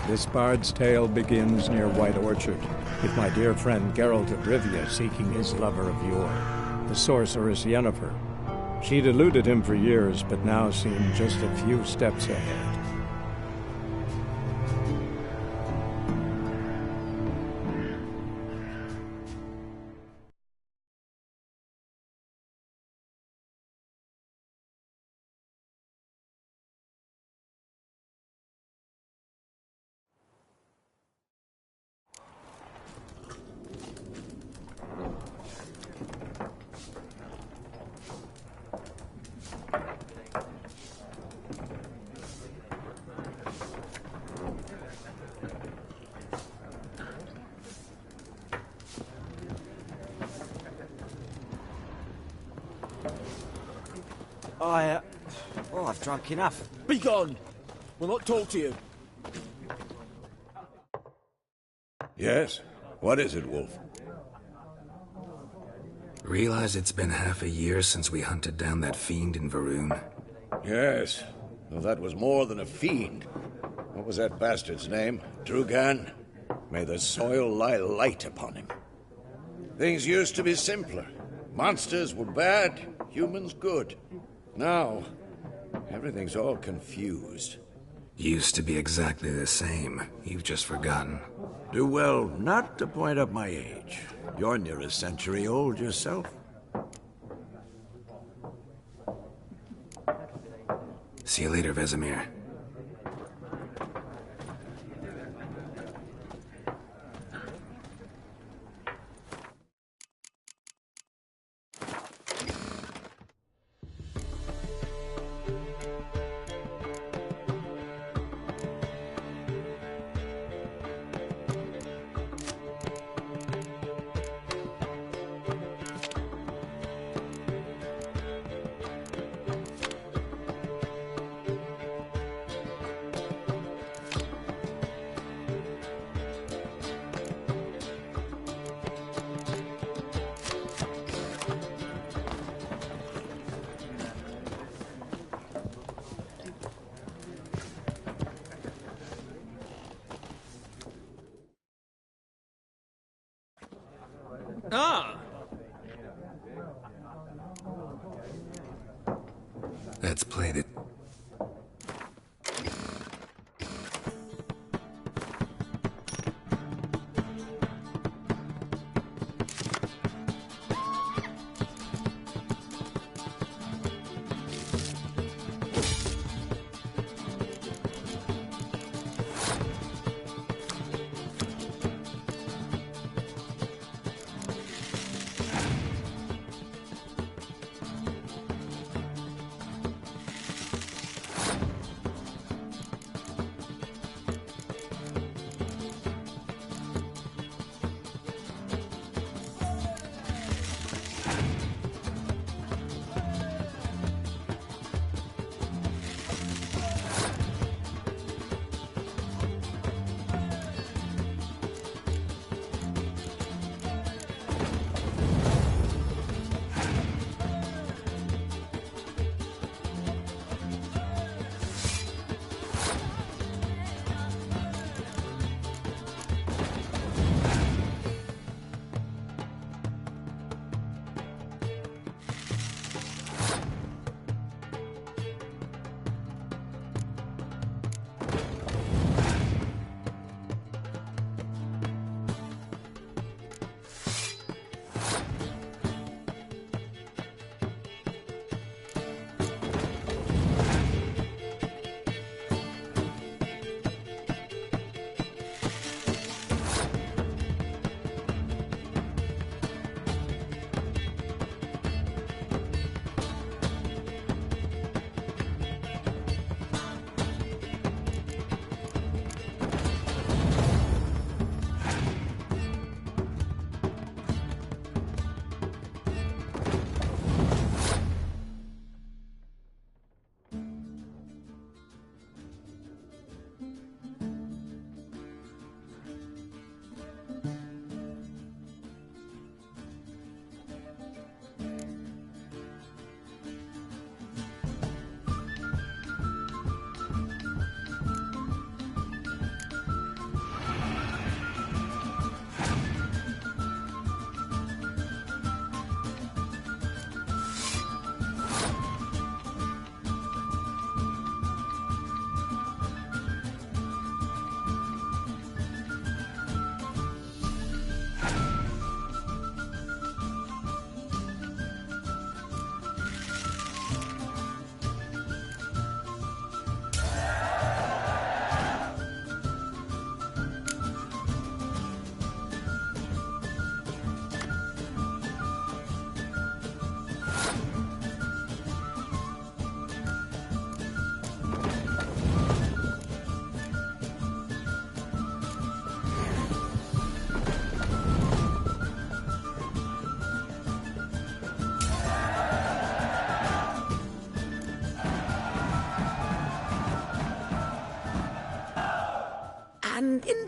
This bard's tale begins near White Orchard, with my dear friend Geralt of Rivia seeking his lover of yore, the sorceress Yennefer. She'd eluded him for years, but now seemed just a few steps ahead. I've drunk enough. Be gone! We'll not talk to you. Yes? What is it, Wolf? Realize it's been half a year since we hunted down that fiend in Varun? Yes. Well, that was more than a fiend. What was that bastard's name? Drugan? May the soil lie light upon him. Things used to be simpler. Monsters were bad, humans good. Now, everything's all confused. Used to be exactly the same. You've just forgotten. Do well not to point up my age. You're near a century old yourself. See you later, Vesemir. Ah! Let's play the...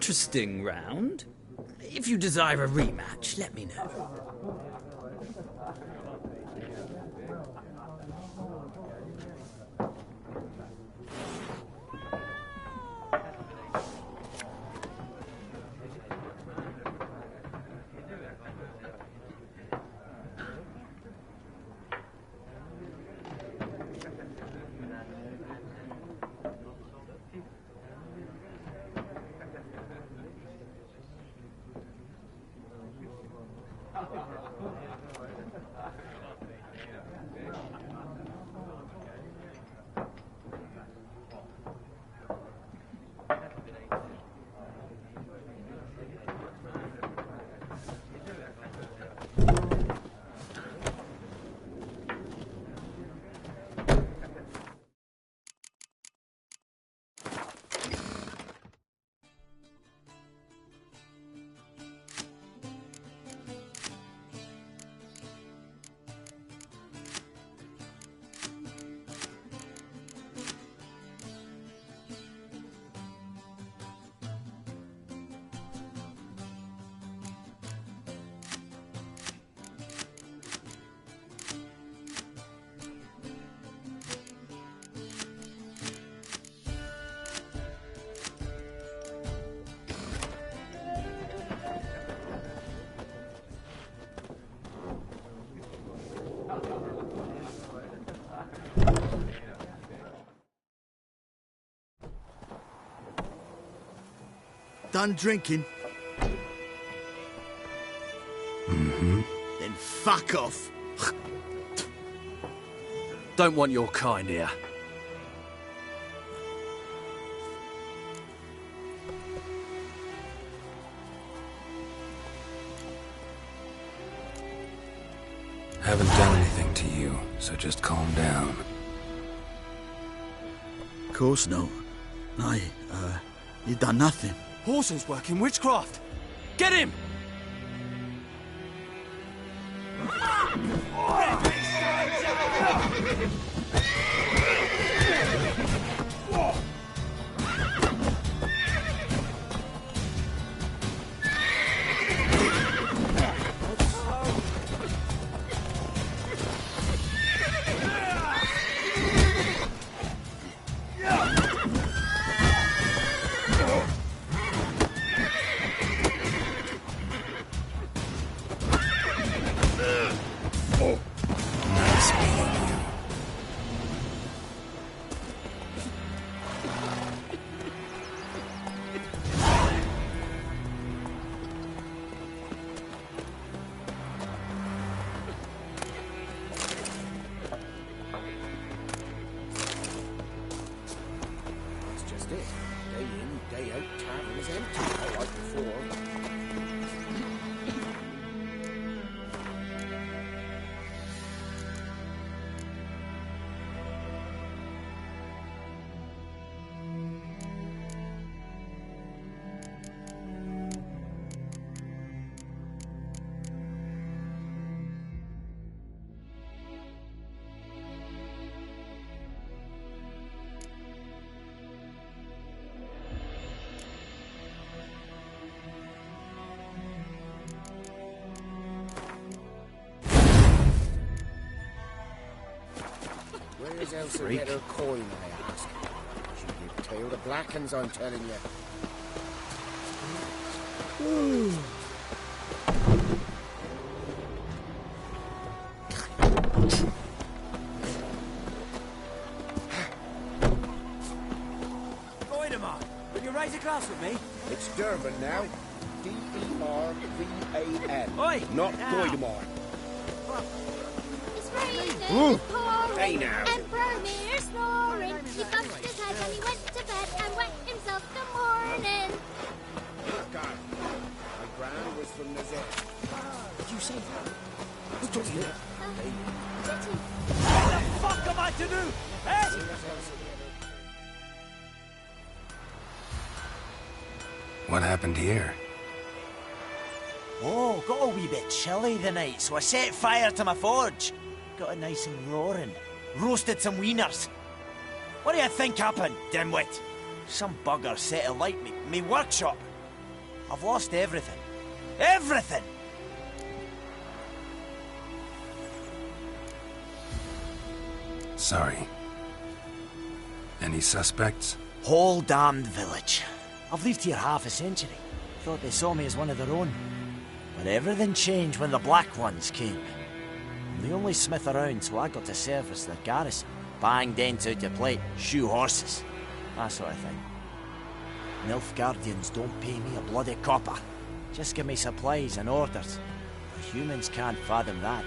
interesting round. If you desire a rematch, let me know. Done drinking? Mm-hmm. Then fuck off. Don't want your kind here. Haven't done anything to you, so just calm down. Of course not. No, you done nothing. Horson's working witchcraft. Get him! Nice meeting you. That's just it. Day in, day out, tavern's empty, like before. Where's else to get her coin, I ask? She give tail to Blackens, I'm telling you. Voidemar, will you raise a glass with me? It's Durban now. D-E-R-V-A-N. Oi! Not Now. Voidemar. It's raining, pouring, Hey now. and Vermeer snoring. He bumped his head and he went to bed and wet himself the morning. God. My grand was from Nazet. Did you say that? Who told you? Did he? What the fuck am I to do? Eh? What happened here? Oh, got a wee bit chilly the night, so I set fire to my forge. Got it nice and roaring. Roasted some wieners. What do you think happened, dimwit? Some bugger set alight me workshop. I've lost everything. Everything! Sorry. Any suspects? Whole damned village. I've lived here half a century. Thought they saw me as one of their own. But everything changed when the Black Ones came. I'm the only smith around, so I got to service their garrison. Bang dents out your plate, shoe horses. That sort of thing. Nilfgaardians don't pay me a bloody copper. Just give me supplies and orders. The humans can't fathom that.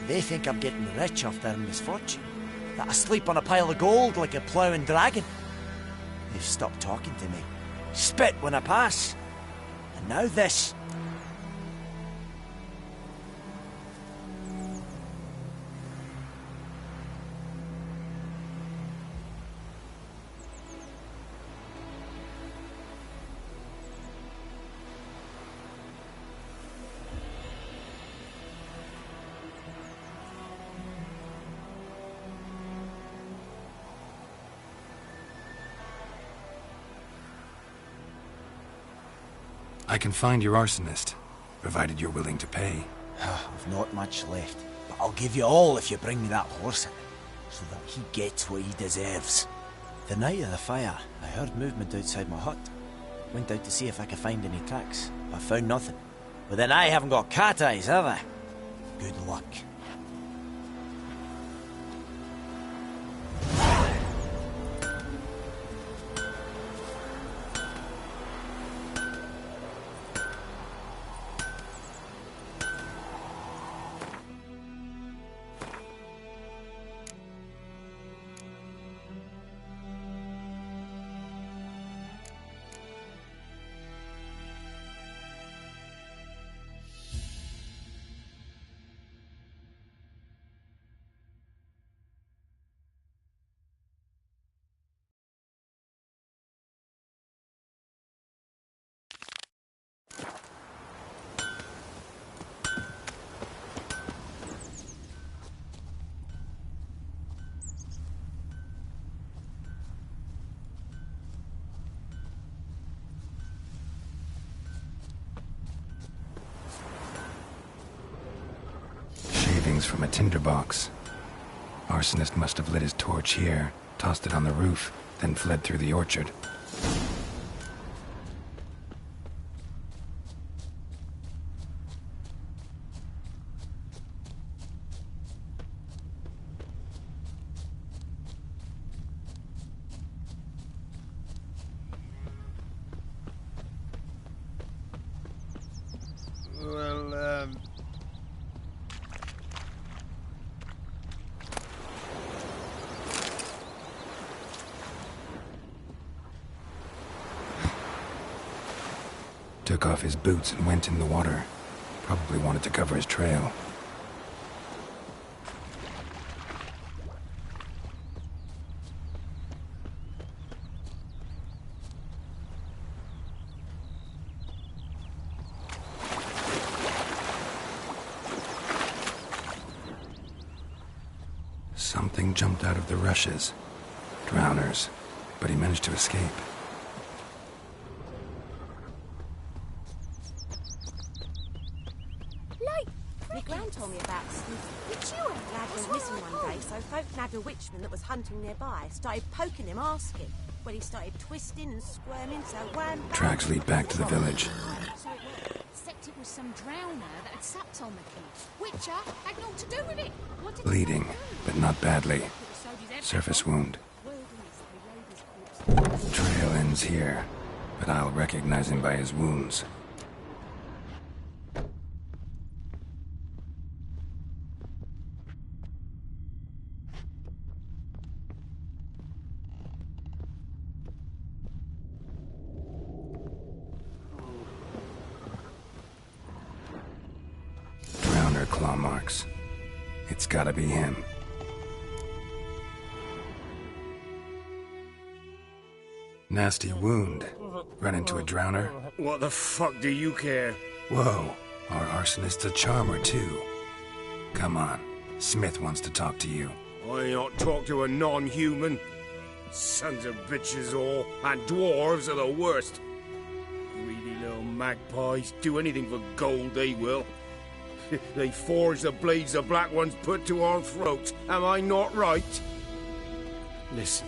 They think I'm getting rich off their misfortune. That I sleep on a pile of gold like a ploughing dragon. They've stopped talking to me. Spit when I pass. And now this. I can find your arsonist, provided you're willing to pay. I've not much left, but I'll give you all if you bring me that horse in, so that he gets what he deserves. The night of the fire, I heard movement outside my hut. Went out to see if I could find any tracks, but I found nothing. But then I haven't got cat eyes, have I? Good luck. From a tinderbox. Arsonist must have lit his torch here, tossed it on the roof, then fled through the orchard. Took off his boots and went in the water. Probably wanted to cover his trail. Something jumped out of the rushes. Drowners. But he managed to escape. Told me about Snoopy. Lad was missing one day, so folk nabbed a witchman that was hunting nearby. Started poking him, asking. When he started twisting and squirming, so wham bam. Tracks lead back to the village. So except it was some drowner that had supped on the kid. Witcher had naught to do with it. What did Bleeding, but not badly. Surface wound. Trail ends here, but I'll recognize him by his wounds. Claw marks. It's gotta be him. Nasty wound. Run into a drowner. What the fuck do you care? Whoa, our arsonist's a charmer too. Come on, Smith wants to talk to you. I not talk to a non-human. Sons of bitches all, and dwarves are the worst. Greedy little magpies. Do anything for gold, they will. They forge the blades the Black Ones put to our throats. Am I not right? Listen,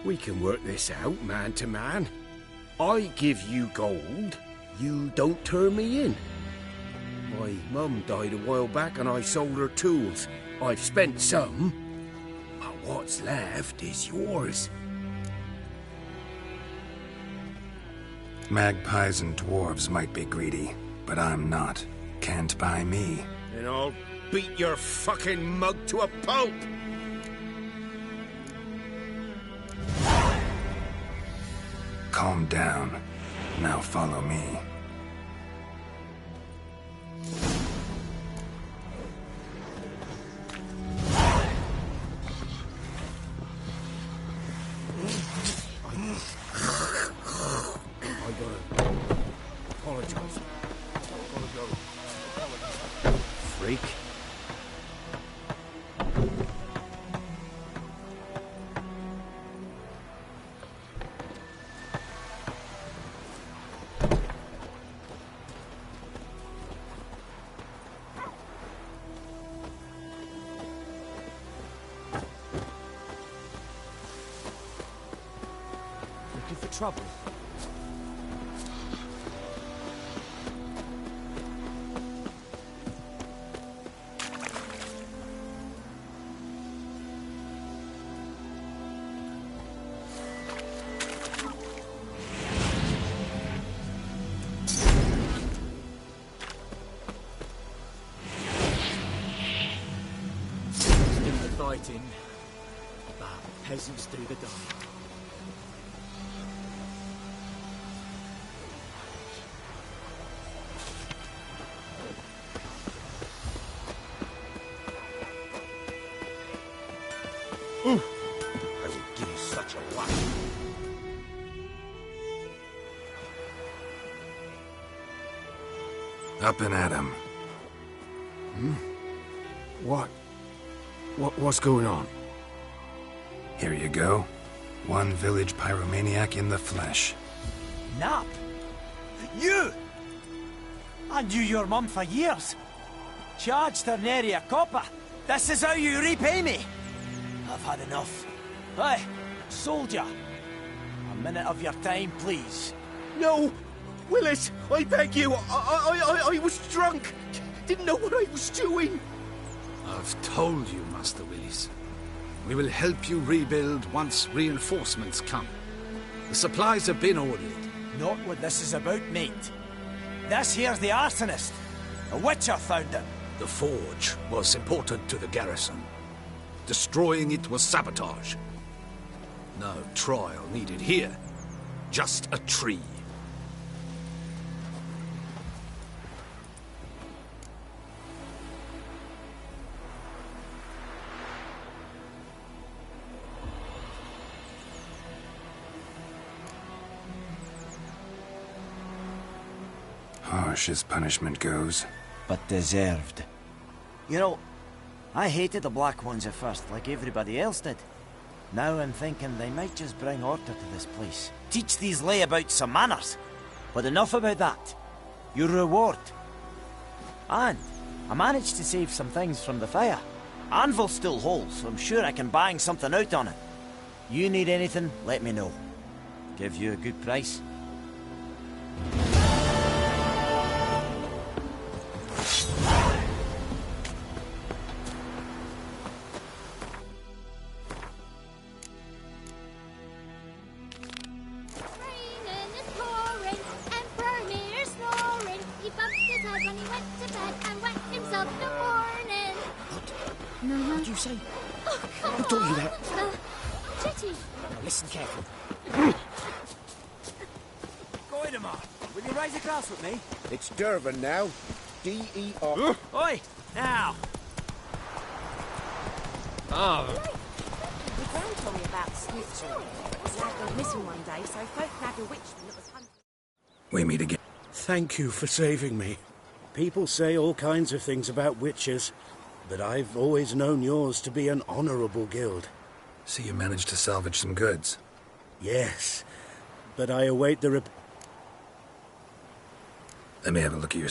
we can work this out, man to man. I give you gold, you don't turn me in. My mum died a while back and I sold her tools. I've spent some, but what's left is yours. Magpies and dwarves might be greedy, but I'm not. Can't buy me. And I'll beat your fucking mug to a pulp! Calm down. Now follow me. Freak. Looking for trouble? Fighting, but peasants do the dying. I will give you such a whack. Up and at 'em. What's going on? Here you go. One village pyromaniac in the flesh. Nap? You? I knew your mum for years. Charged her nary a copper. This is how you repay me. I've had enough. Hey, soldier. A minute of your time, please. No! Willis, I beg you! I was drunk! Didn't know what I was doing! I've told you, Master Willis. We will help you rebuild once reinforcements come. The supplies have been ordered. Not what this is about, mate. This here's the arsonist. A witcher found him. The forge was important to the garrison. Destroying it was sabotage. No trial needed here. Just a tree. Harsh as punishment goes. But deserved. You know, I hated the Black Ones at first, like everybody else did. Now I'm thinking they might just bring order to this place. Teach these layabouts some manners. But enough about that. Your reward. And I managed to save some things from the fire. Anvil's still whole, so I'm sure I can bang something out on it. You need anything, let me know. Give you a good price. Listen carefully. Goidemar, will you raise a glass with me? It's Dervin now. D-E-R. Oi! Now! My grand told me about snitching. His lad went missing one day, so folk nabbed a witchman that was hunting. We meet again. Thank you for saving me. People say all kinds of things about witches, but I've always known yours to be an honourable guild. So you managed to salvage some goods? Yes, but I await the Let me have a look at your...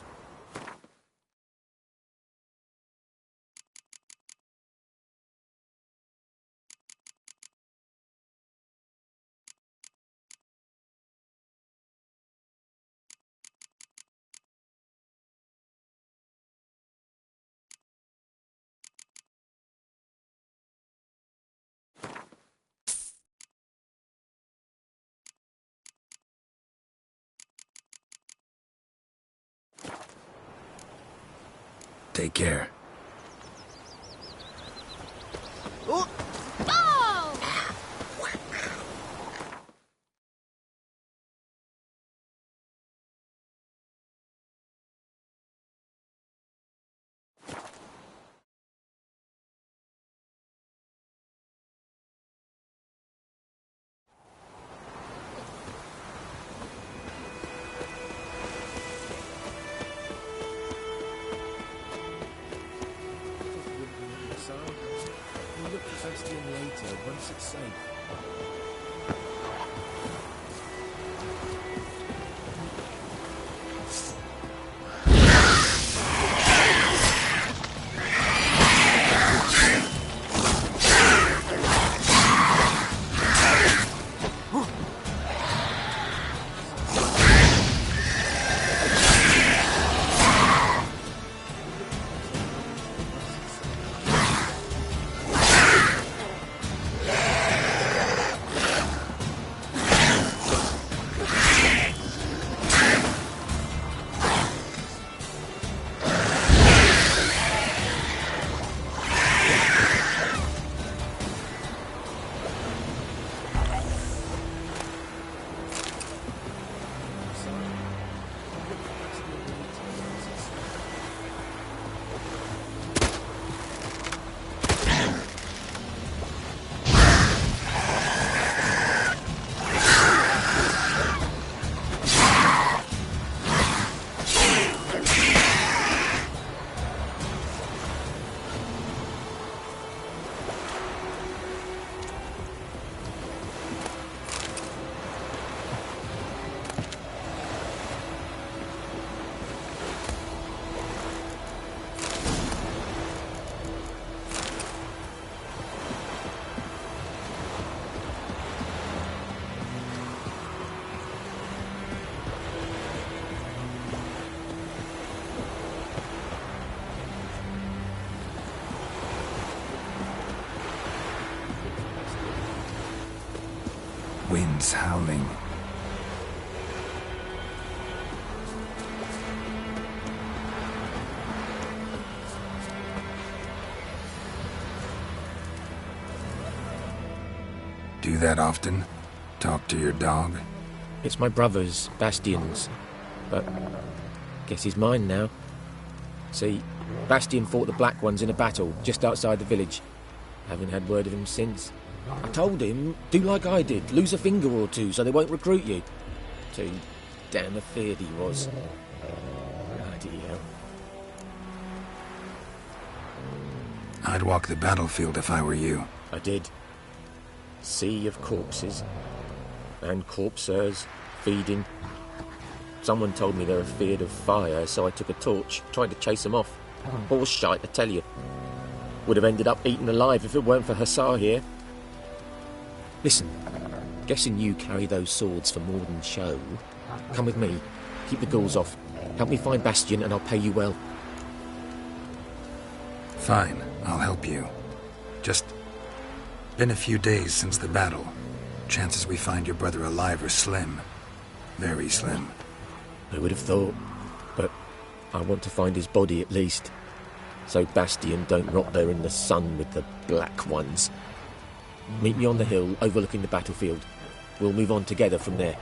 Take care. Oh! We'll look for Bastion later, once it's safe. Winds howling. Do that often? Talk to your dog? It's my brother's, Bastion's. But guess he's mine now. See, Bastion fought the Black Ones in a battle just outside the village. Haven't had word of him since. I told him, do like I did, lose a finger or two so they won't recruit you. Too damn afeard he was. Bloody hell. I'd walk the battlefield if I were you. I did. Sea of corpses. And corpsers, feeding. Someone told me they were feared of fire, so I took a torch, tried to chase them off. Horse shite, I tell you. Would have ended up eaten alive if it weren't for Hussar here. Listen, guessing you carry those swords for more than show. Come with me, keep the ghouls off. Help me find Bastion and I'll pay you well. Fine, I'll help you. Just been a few days since the battle. Chances we find your brother alive are slim. Very slim. I would have thought, but I want to find his body at least. So Bastion don't rot there in the sun with the Black Ones. Meet me on the hill overlooking the battlefield. We'll move on together from there.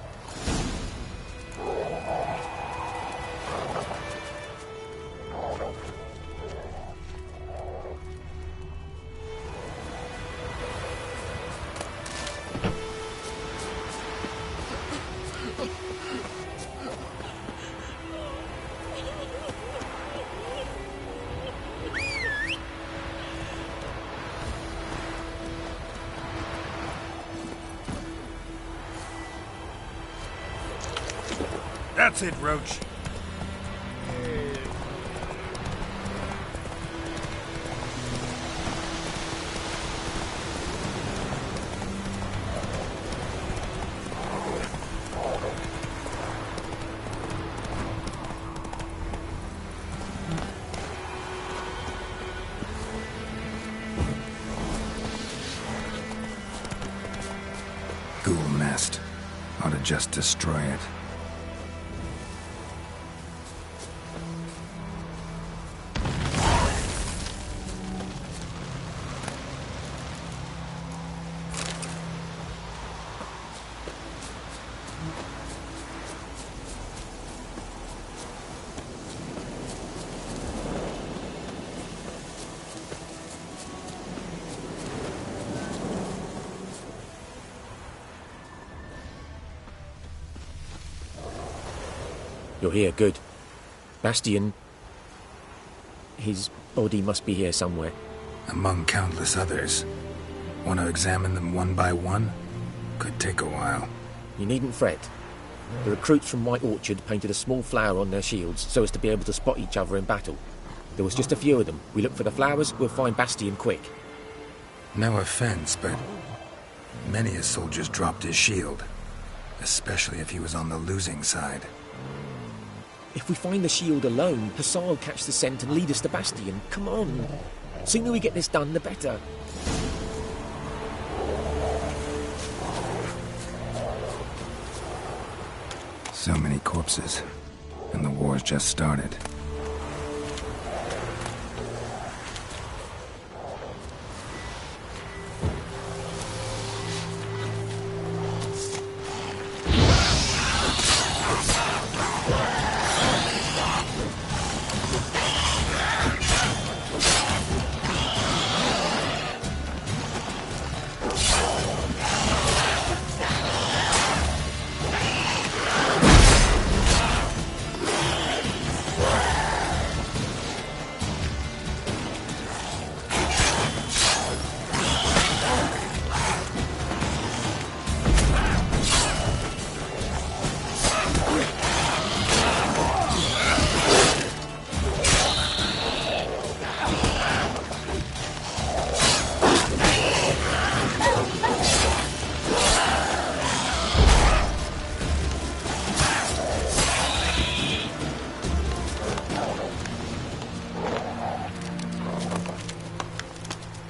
That's it, Roach. just destroy it. You're here, good. Bastian... his body must be here somewhere. Among countless others. Want to examine them one by one? Could take a while. You needn't fret. The recruits from White Orchard painted a small flower on their shields so as to be able to spot each other in battle. There was just a few of them. We look for the flowers, we'll find Bastian quick. No offense, but many a soldier's dropped his shield. Especially if he was on the losing side. If we find the shield alone, Hussar will catch the scent and lead us to Bastian. Come on. Sooner we get this done, the better. So many corpses, and the war's just started.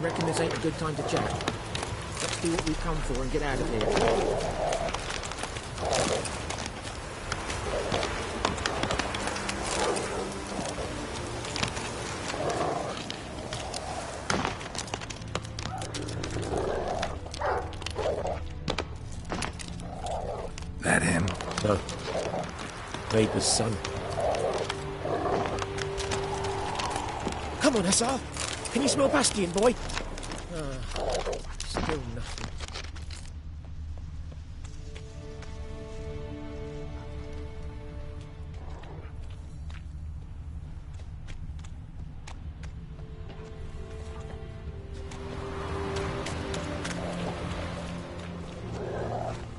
Reckon this ain't a good time to chat. Let's do what we've come for and get out of here. That him? No. Vader's son. Come on, Hussar! Can you smell Bastian, boy? Still nothing.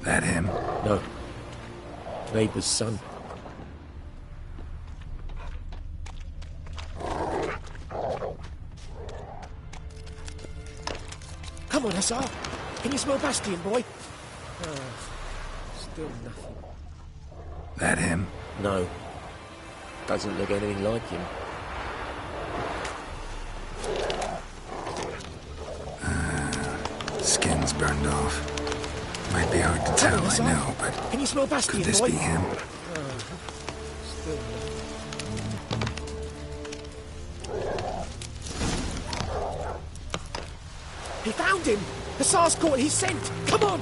That him? No. Vader's son. Come on, Hussar. Can you smell Bastian, boy? Still nothing. That him? No. Doesn't look anything like him. Skin's burned off. Might be hard to tell, I know, but can you smell Bastian, could this boy? be him? Still nothing. He found him! Hussar's caught his scent! Come on!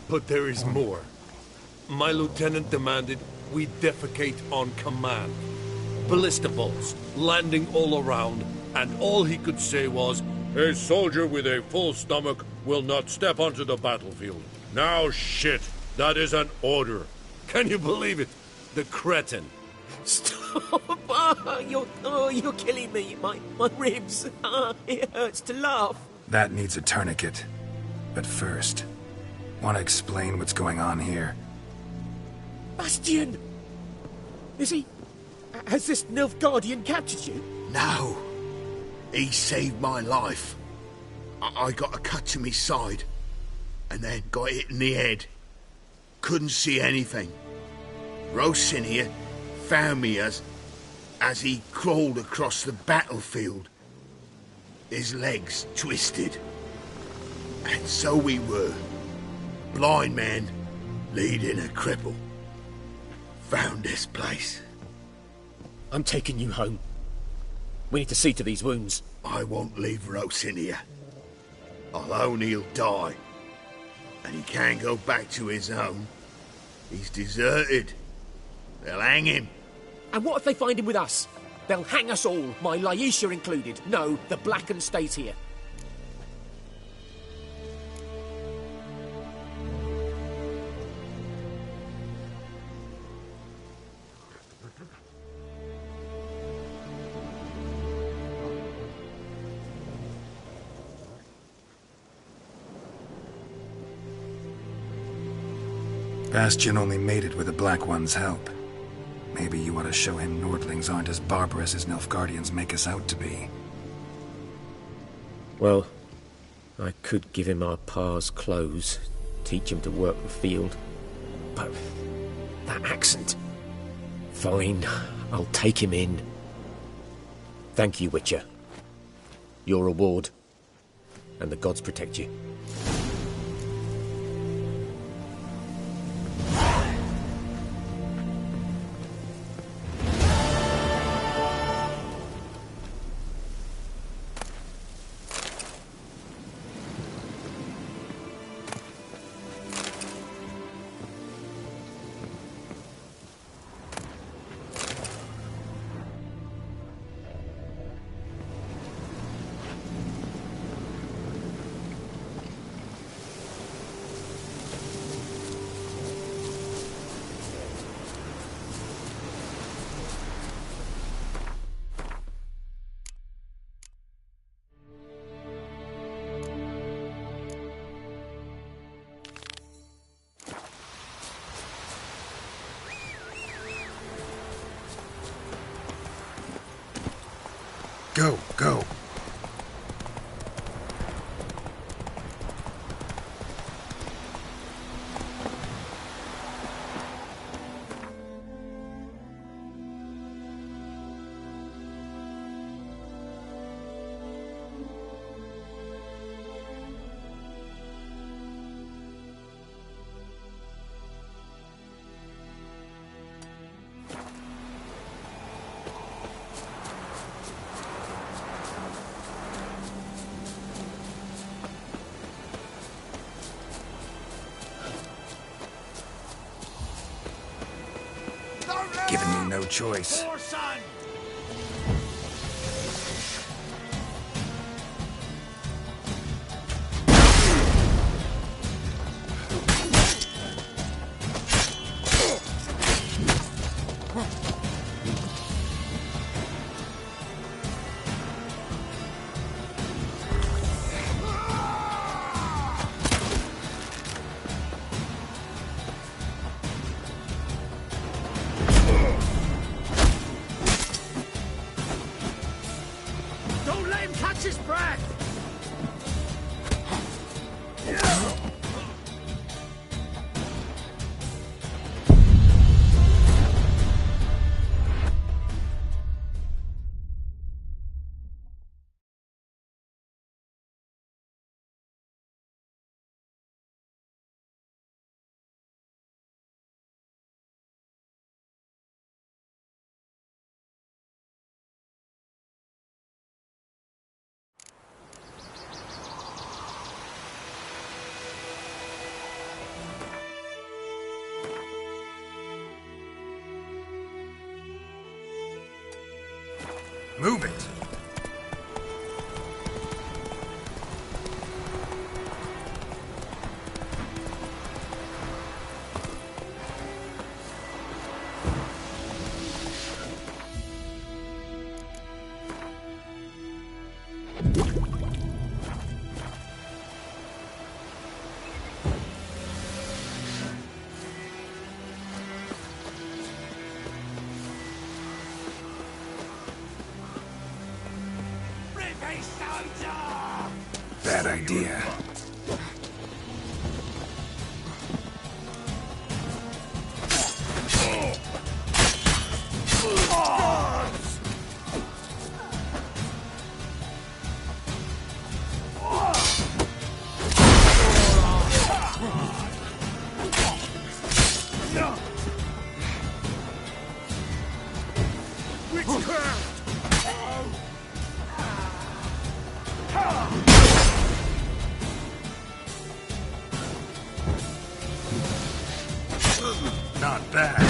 But there is more. My lieutenant demanded we defecate on command. Ballista bolts, landing all around, and all he could say was, "A soldier with a full stomach will not step onto the battlefield." Now shit, that is an order. Can you believe it? The cretin. Stop! You're killing me. My ribs. It hurts to laugh. That needs a tourniquet. But first, want to explain what's going on here? Bastian! Is he... Has this Nilfgaardian captured you? No. He saved my life. I got a cut to my side, and then got hit in the head. Couldn't see anything. Rosinia found me as he crawled across the battlefield. His legs twisted. And so we were. Blind man leading a cripple. Found this place. I'm taking you home. We need to see to these wounds. I won't leave Rosinia. Alone he'll die. And he can't go back to his home. He's deserted. They'll hang him. And what if they find him with us? They'll hang us all, my Laisha included. No, the Blacken stays here. Bastion only made it with the Black One's help. Maybe you ought to show him Nordlings aren't as barbarous as Nilfgaardians make us out to be. Well, I could give him our pa's clothes, teach him to work the field. But that accent... Fine, I'll take him in. Thank you, Witcher. Your reward. And the gods protect you. Go, go. Giving me no choice. Move it! Bad idea. Not bad.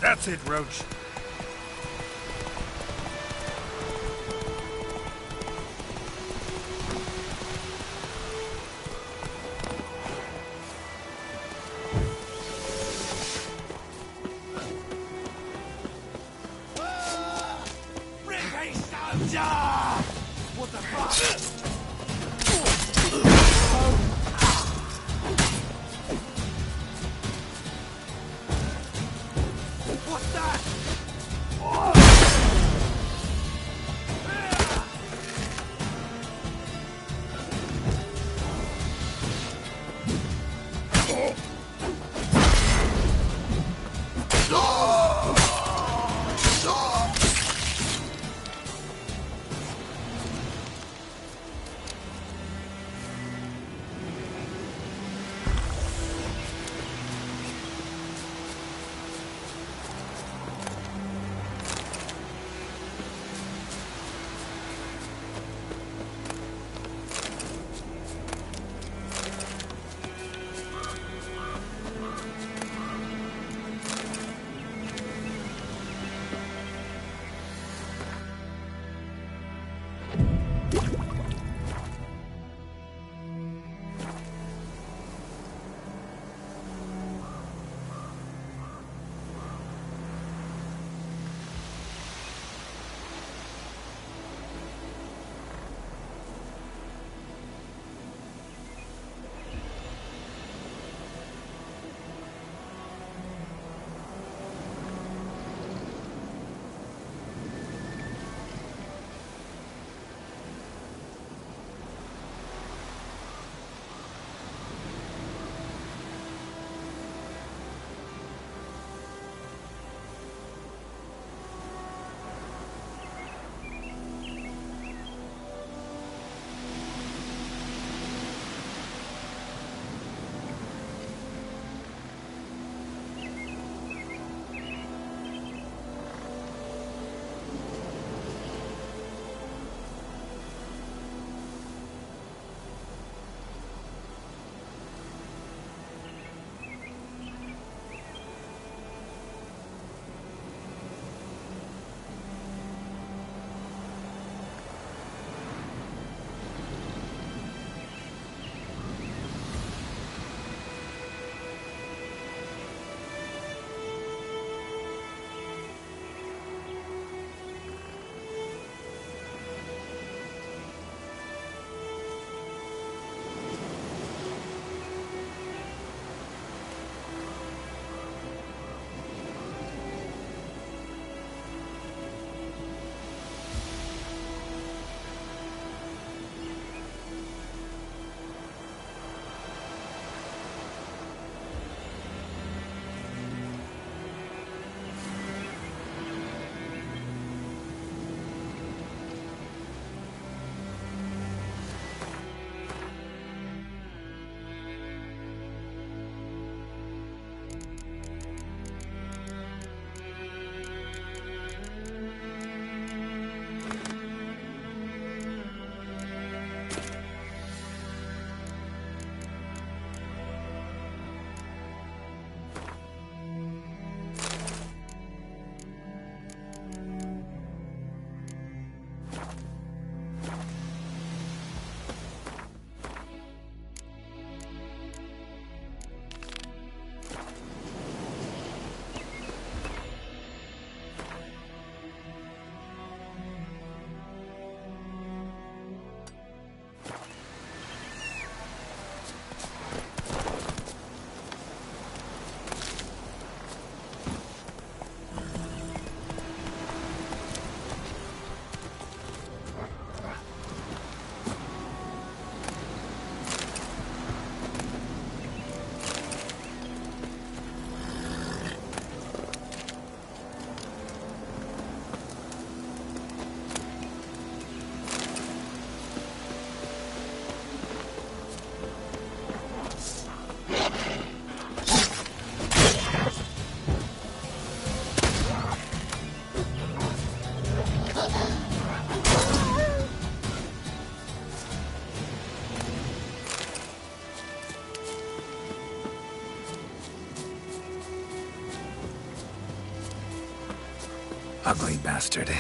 That's it, Roach. What the fuck? What's that? Ugly bastard.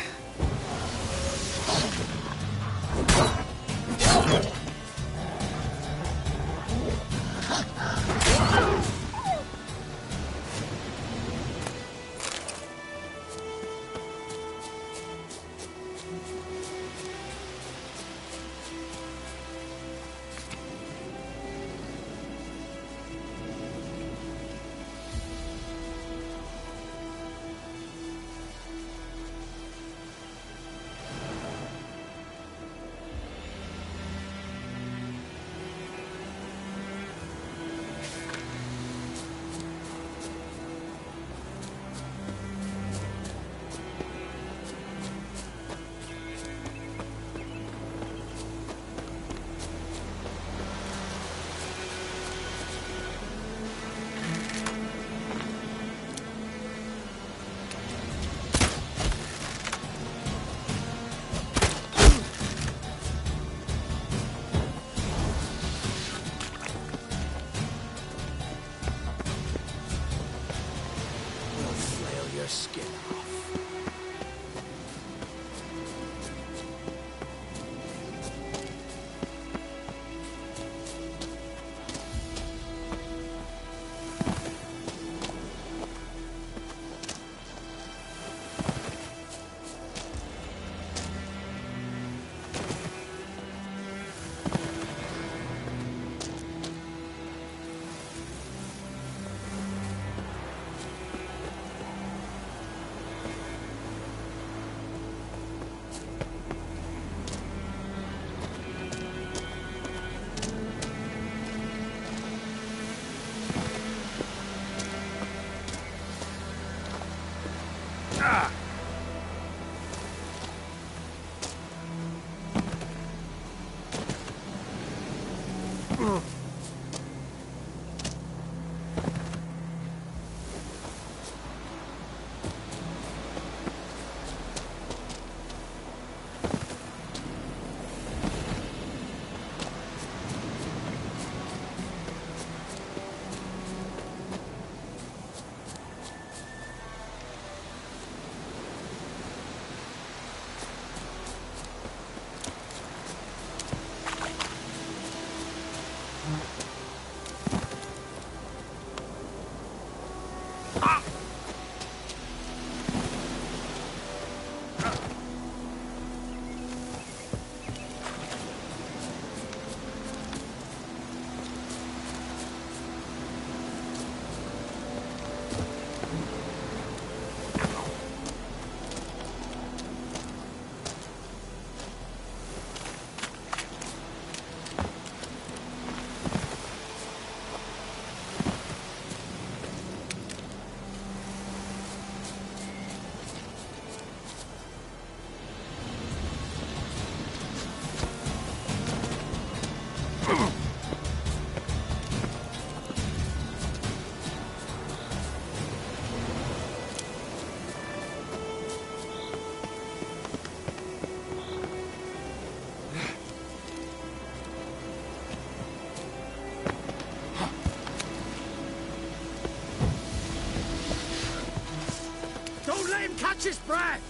Catch his breath!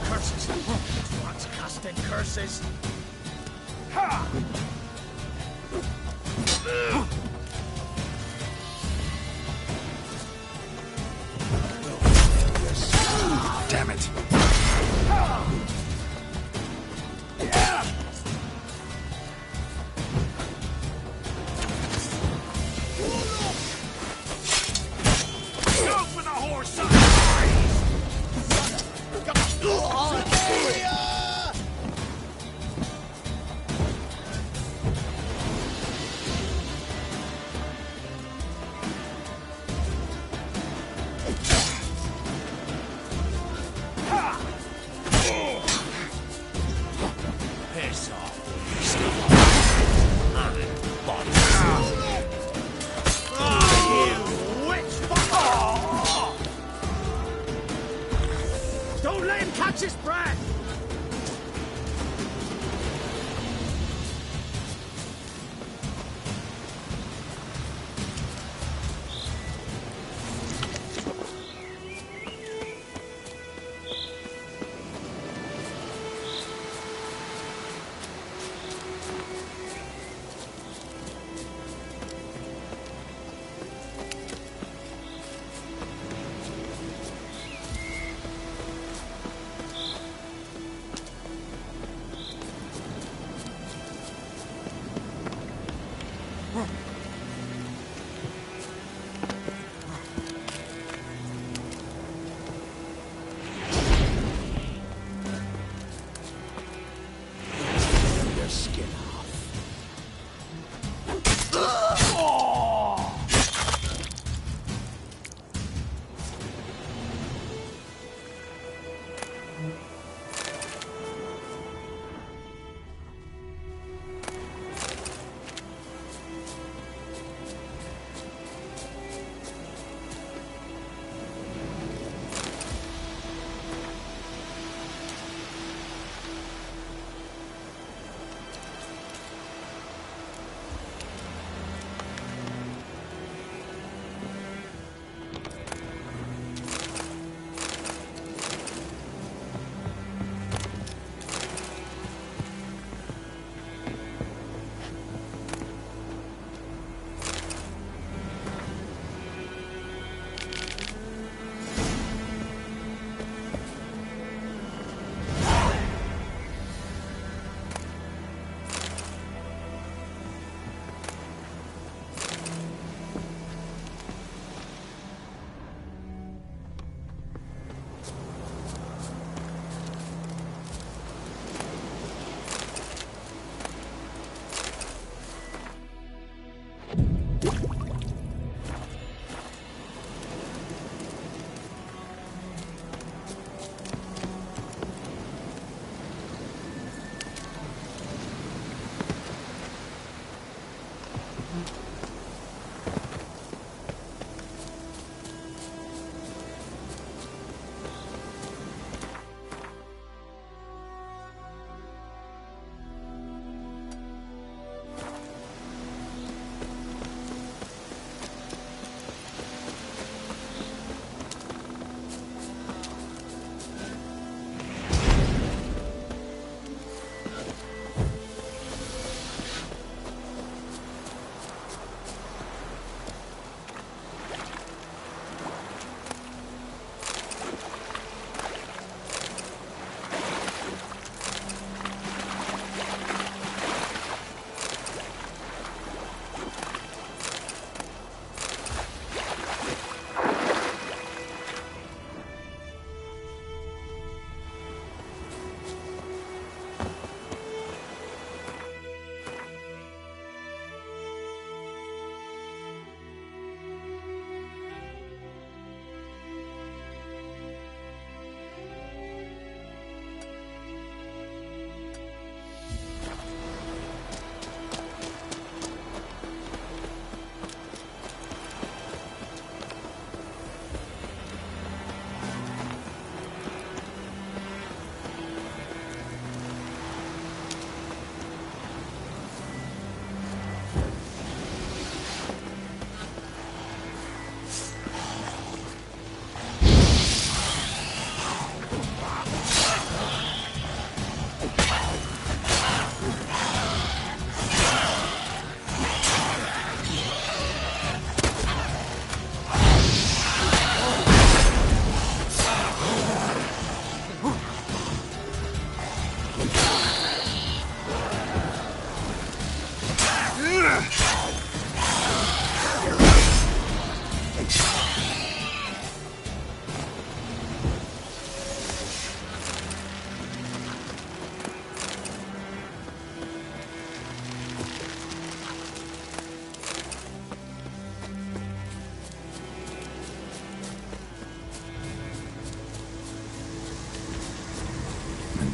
Curses! What's casting curses? Ha! Damn it.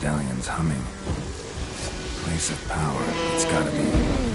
medallion's humming. Place of power. It's gotta be.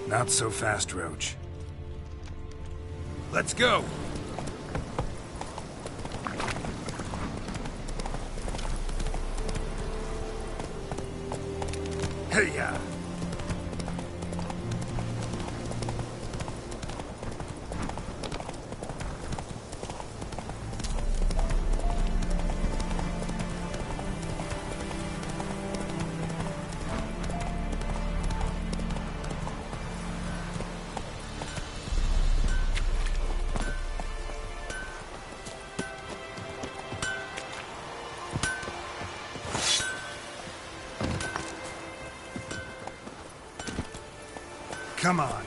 Not so fast, Roach. Let's go! Hey-ya! Come on.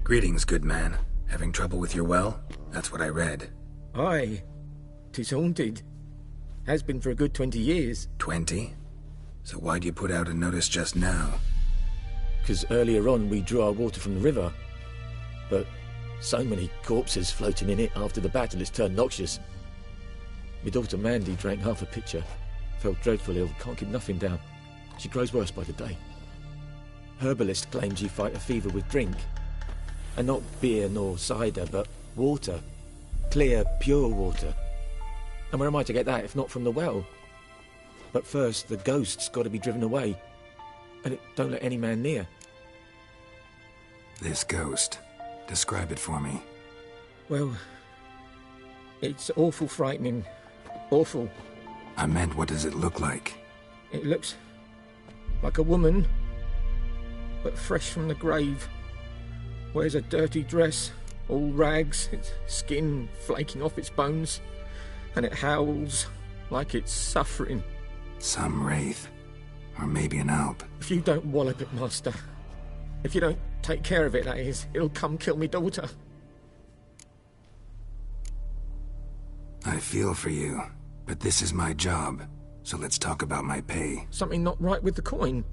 Greetings, good man. Having trouble with your well? That's what I read. Aye. 'Tis haunted. Has been for a good 20 years. 20? So why'd you put out a notice just now? 'Cause earlier on we drew our water from the river. But so many corpses floating in it after the battle it's turned noxious. My daughter Mandy drank half a pitcher. Felt dreadful ill, can't keep nothing down. She grows worse by the day. Herbalist claims you fight a fever with drink. And not beer nor cider, but water. Clear, pure water. And where am I to get that if not from the well? But first, the ghost's got to be driven away. And it don't let any man near. This ghost. Describe it for me. Well, it's awful frightening. Awful. I meant, what does it look like? It looks like a woman, but fresh from the grave. Wears a dirty dress, all rags, its skin flaking off its bones, and it howls like it's suffering. Some wraith. Or maybe an alp. If you don't wallop it, Master, if you don't take care of it, that is, it'll come kill me daughter. I feel for you, but this is my job, so let's talk about my pay. Something not right with the coin.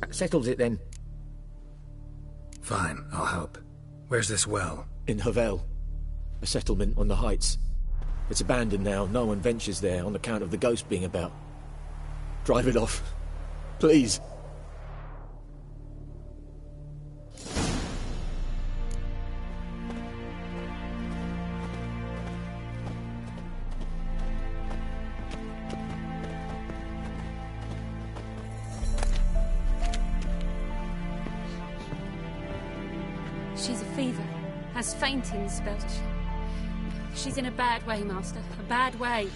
That settles it then. Fine, I'll help. Where's this well? In Havel. A settlement on the heights. It's abandoned now. No one ventures there on account of the ghost being about. Drive it off. Please. She's a fever. Has fainting spells. She's in a bad way, Master. A bad way.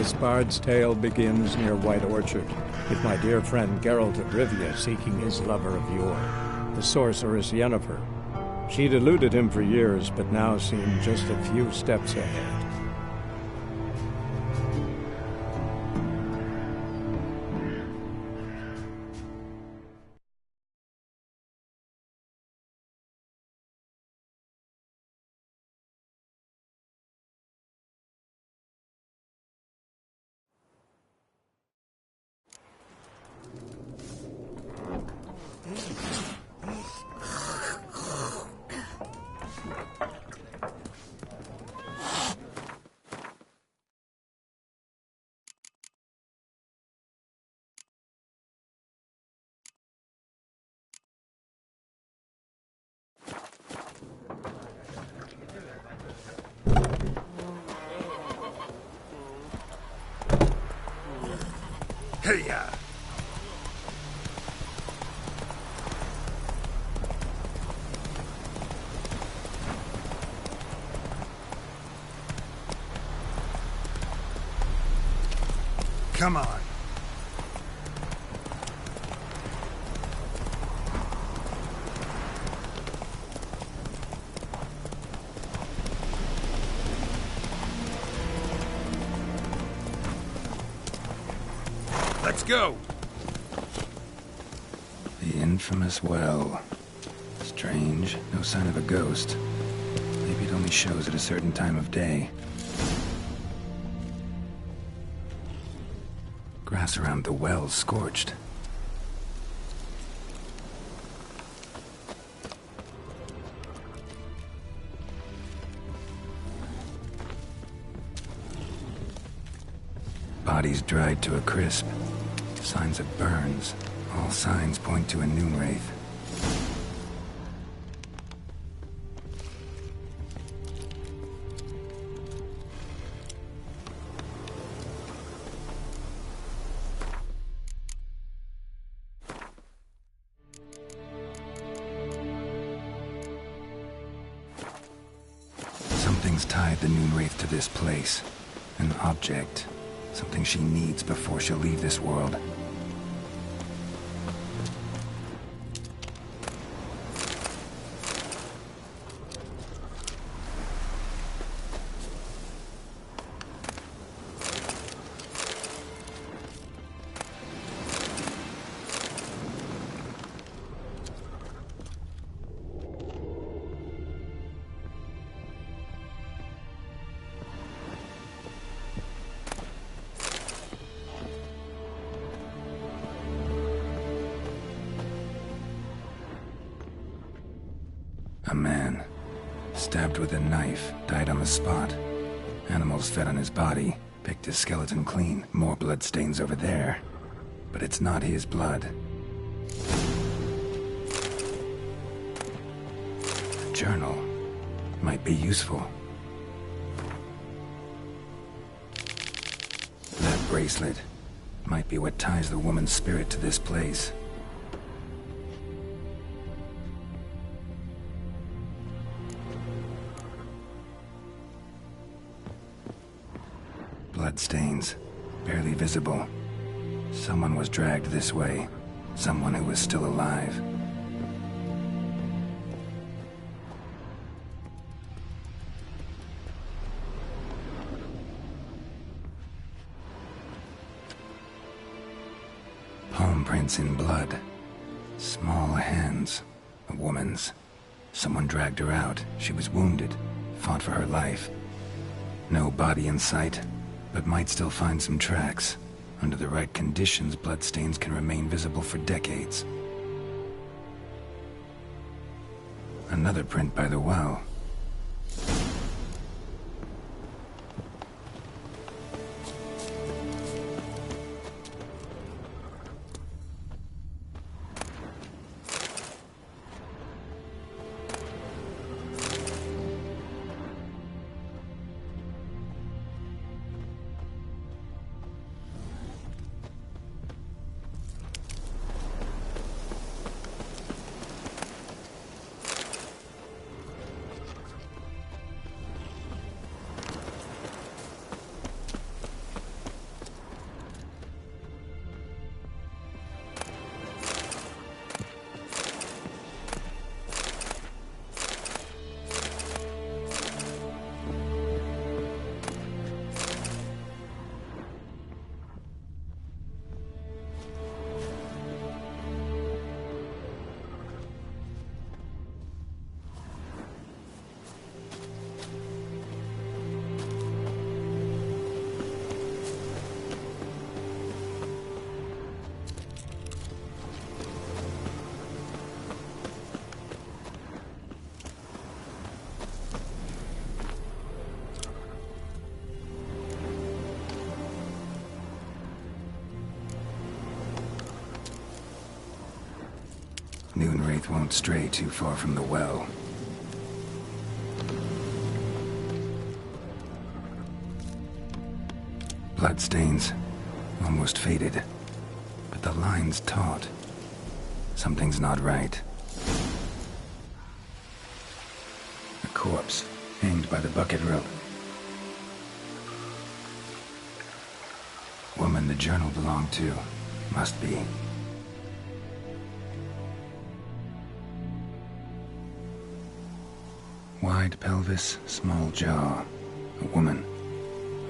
This bard's tale begins near White Orchard, with my dear friend Geralt of Rivia seeking his lover of yore, the sorceress Yennefer. She'd eluded him for years, but now seemed just a few steps ahead. Hey-ya! Come on. Let's go! The infamous well. Strange, no sign of a ghost. Maybe it only shows at a certain time of day. Grass around the well's scorched. Bodies dried to a crisp. Signs of burns. All signs point to a noon wraith. Something's tied the noon wraith to this place. An object. Something she needs before she'll leave this world. A man, stabbed with a knife, died on the spot. Animals fed on his body, picked his skeleton clean. More bloodstains over there. But it's not his blood. A journal might be useful. That bracelet might be what ties the woman's spirit to this place. Bloodstains, barely visible. Someone was dragged this way. Someone who was still alive. Palm prints in blood. Small hands. A woman's. Someone dragged her out. She was wounded. Fought for her life. No body in sight, but might still find some tracks. Under the right conditions, bloodstains can remain visible for decades. Another print by the well. Noonwraith won't stray too far from the well. Bloodstains, almost faded, but the line's taut. Something's not right. A corpse, hanged by the bucket rope. Woman the journal belonged to, must be. Wide pelvis, small jaw. A woman.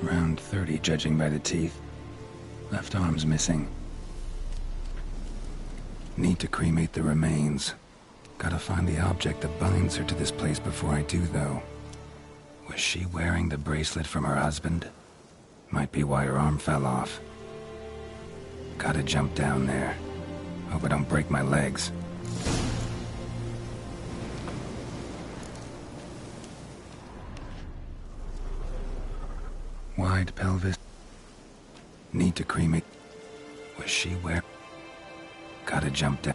Around 30, judging by the teeth. Left arm's missing. Need to cremate the remains. Gotta find the object that binds her to this place before I do, though. Was she wearing the bracelet from her husband? Might be why her arm fell off. Gotta jump down there. Hope I don't break my legs. Wide pelvis. Need to cremate. Was she where? Gotta jump down.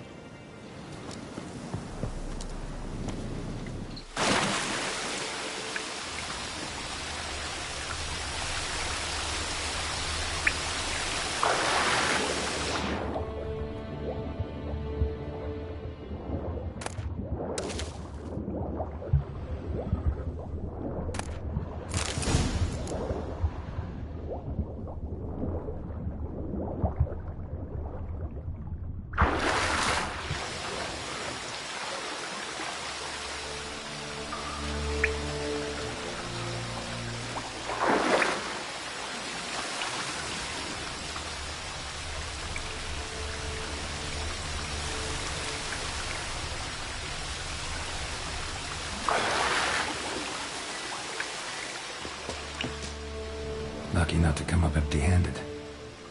Lucky not to come up empty-handed.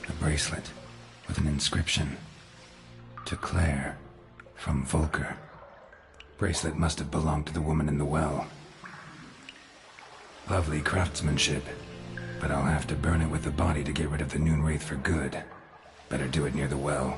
A bracelet with an inscription. To Claire, from Volker. Bracelet must have belonged to the woman in the well. Lovely craftsmanship, but I'll have to burn it with the body to get rid of the Noonwraith for good. Better do it near the well.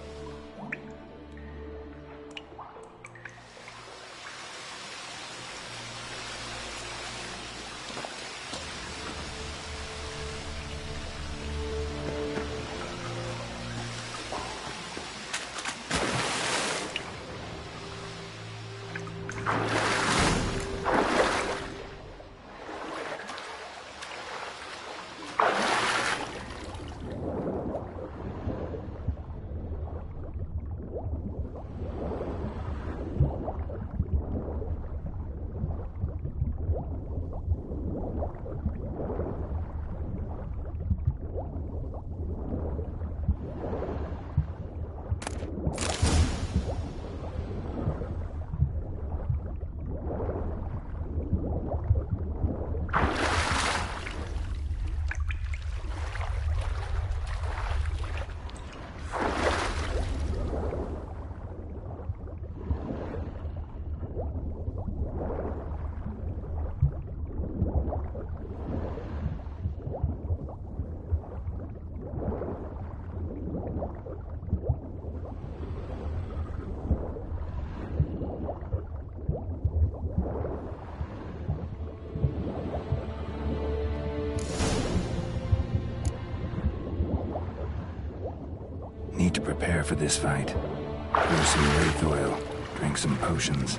Need to prepare for this fight. Brew some wraith oil, drink some potions.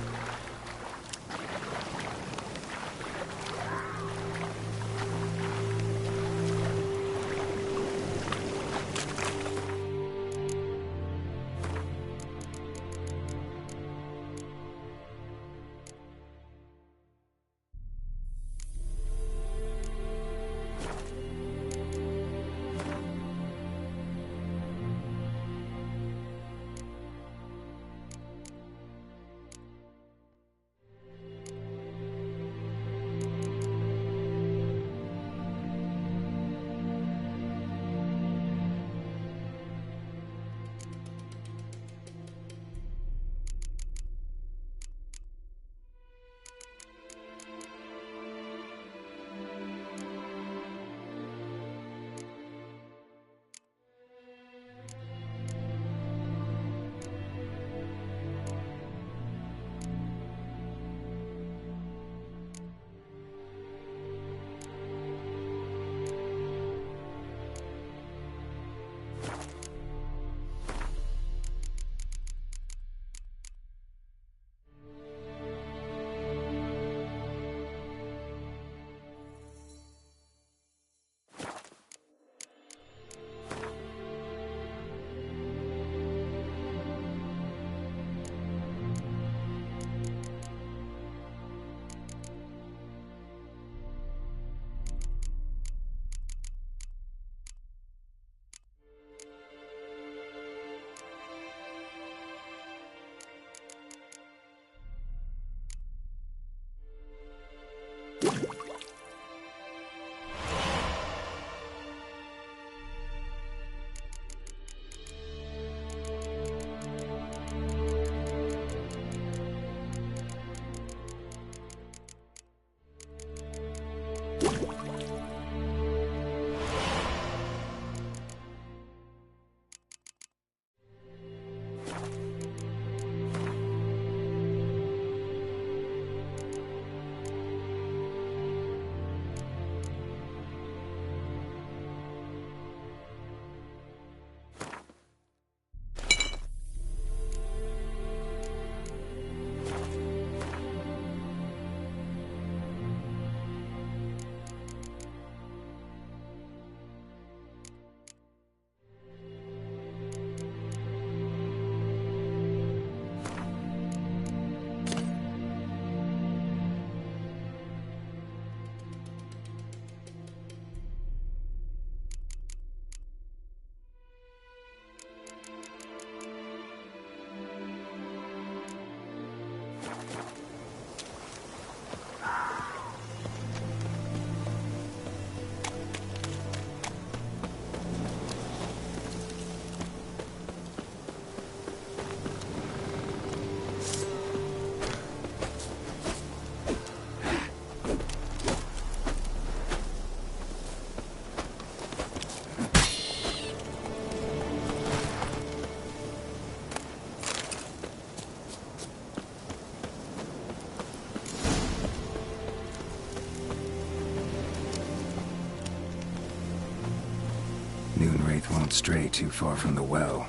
Won't stray too far from the well.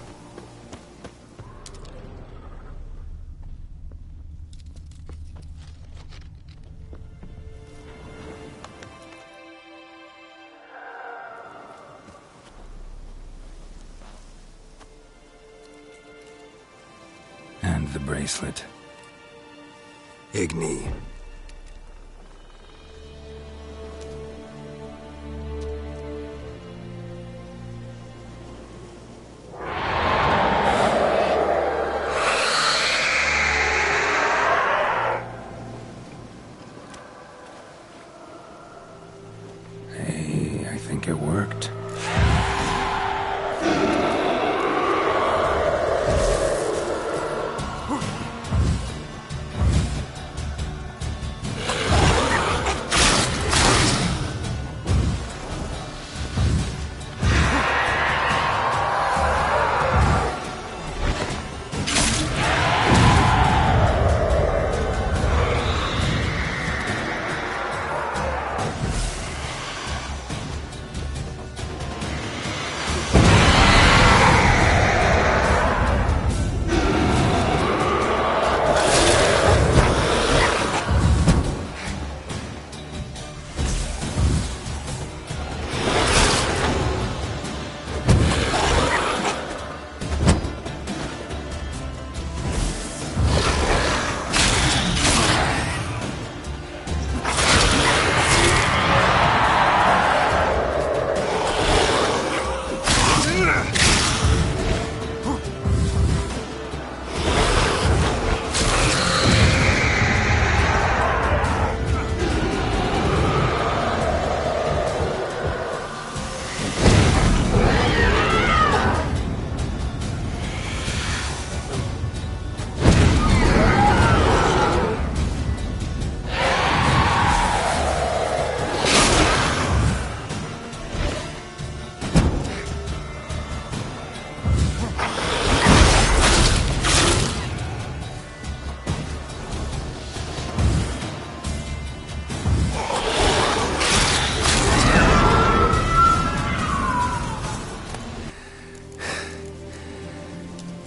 And the bracelet. Igni. Hey, I think it worked.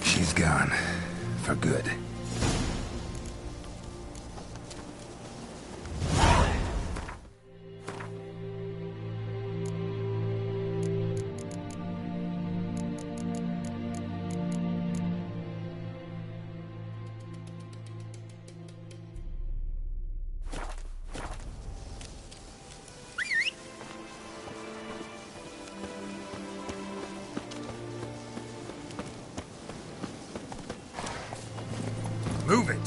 She's gone. For good. Move it!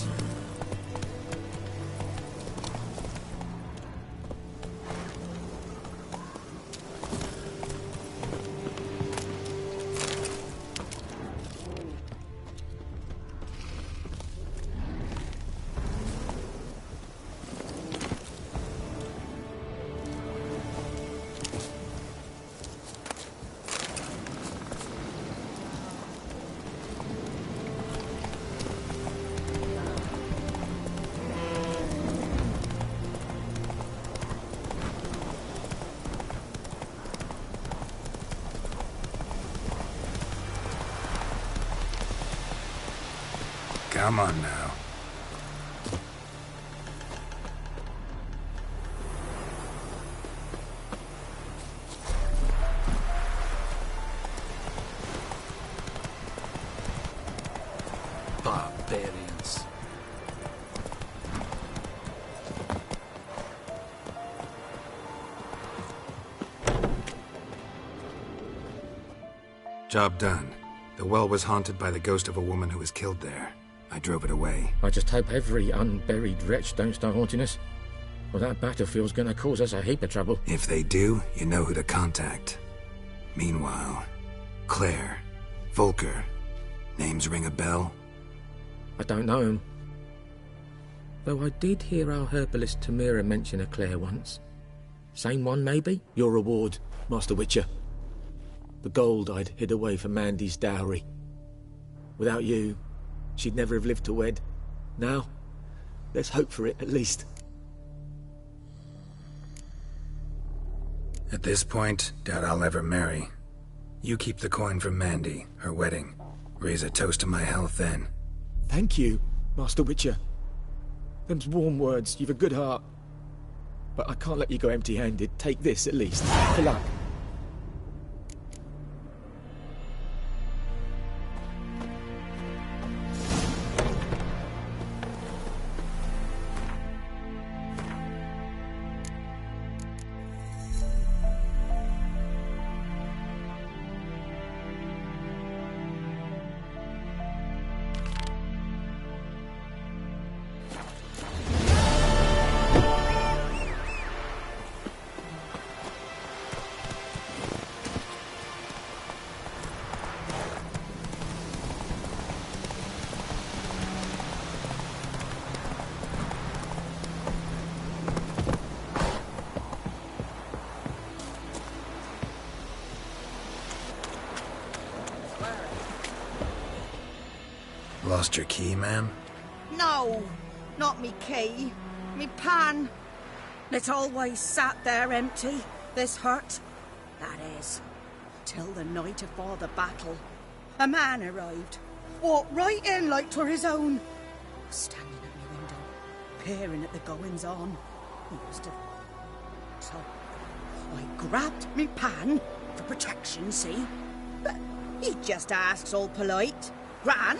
Come on now. Barbarians. Job done. The well was haunted by the ghost of a woman who was killed there. I drove it away. I just hope every unburied wretch don't start haunting us. Well, that battlefield's gonna cause us a heap of trouble. If they do, you know who to contact. Meanwhile, Claire, Volker, names ring a bell? I don't know him. Though I did hear our herbalist Tamira mention a Claire once. Same one, maybe? Your reward, Master Witcher. The gold I'd hid away for Mandy's dowry. Without you, she'd never have lived to wed. Now, let's hope for it, at least. At this point, doubt I'll ever marry. You keep the coin from Mandy, her wedding. Raise a toast to my health then. Thank you, Master Witcher. Them's warm words. You've a good heart. But I can't let you go empty-handed. Take this, at least. For luck. Lost your key, ma'am? No, not me key. Me pan. It's always sat there empty, this hut. That is, till the night afore the battle. A man arrived, walked right in like 'twere his own. Was standing at my window, peering at the goings-on. He must have... So, I grabbed me pan, for protection, see? But he just asks all polite, "Gran,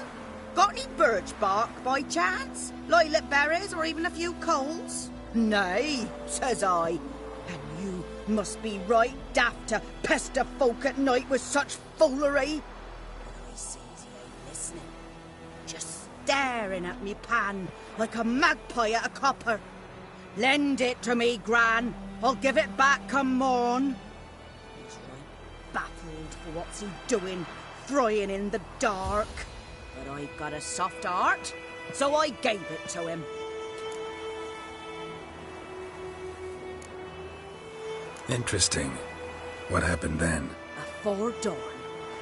got any birch bark by chance? Lilac berries or even a few coals?" "Nay," says I. "And you must be right daft to pester folk at night with such foolery." But I sees he ain't listening, just staring at me pan like a magpie at a copper. "Lend it to me, Gran. I'll give it back come morn." He's right baffled for what's he doing, frying in the dark. But I got a soft heart, so I gave it to him. Interesting. What happened then? Afore dawn,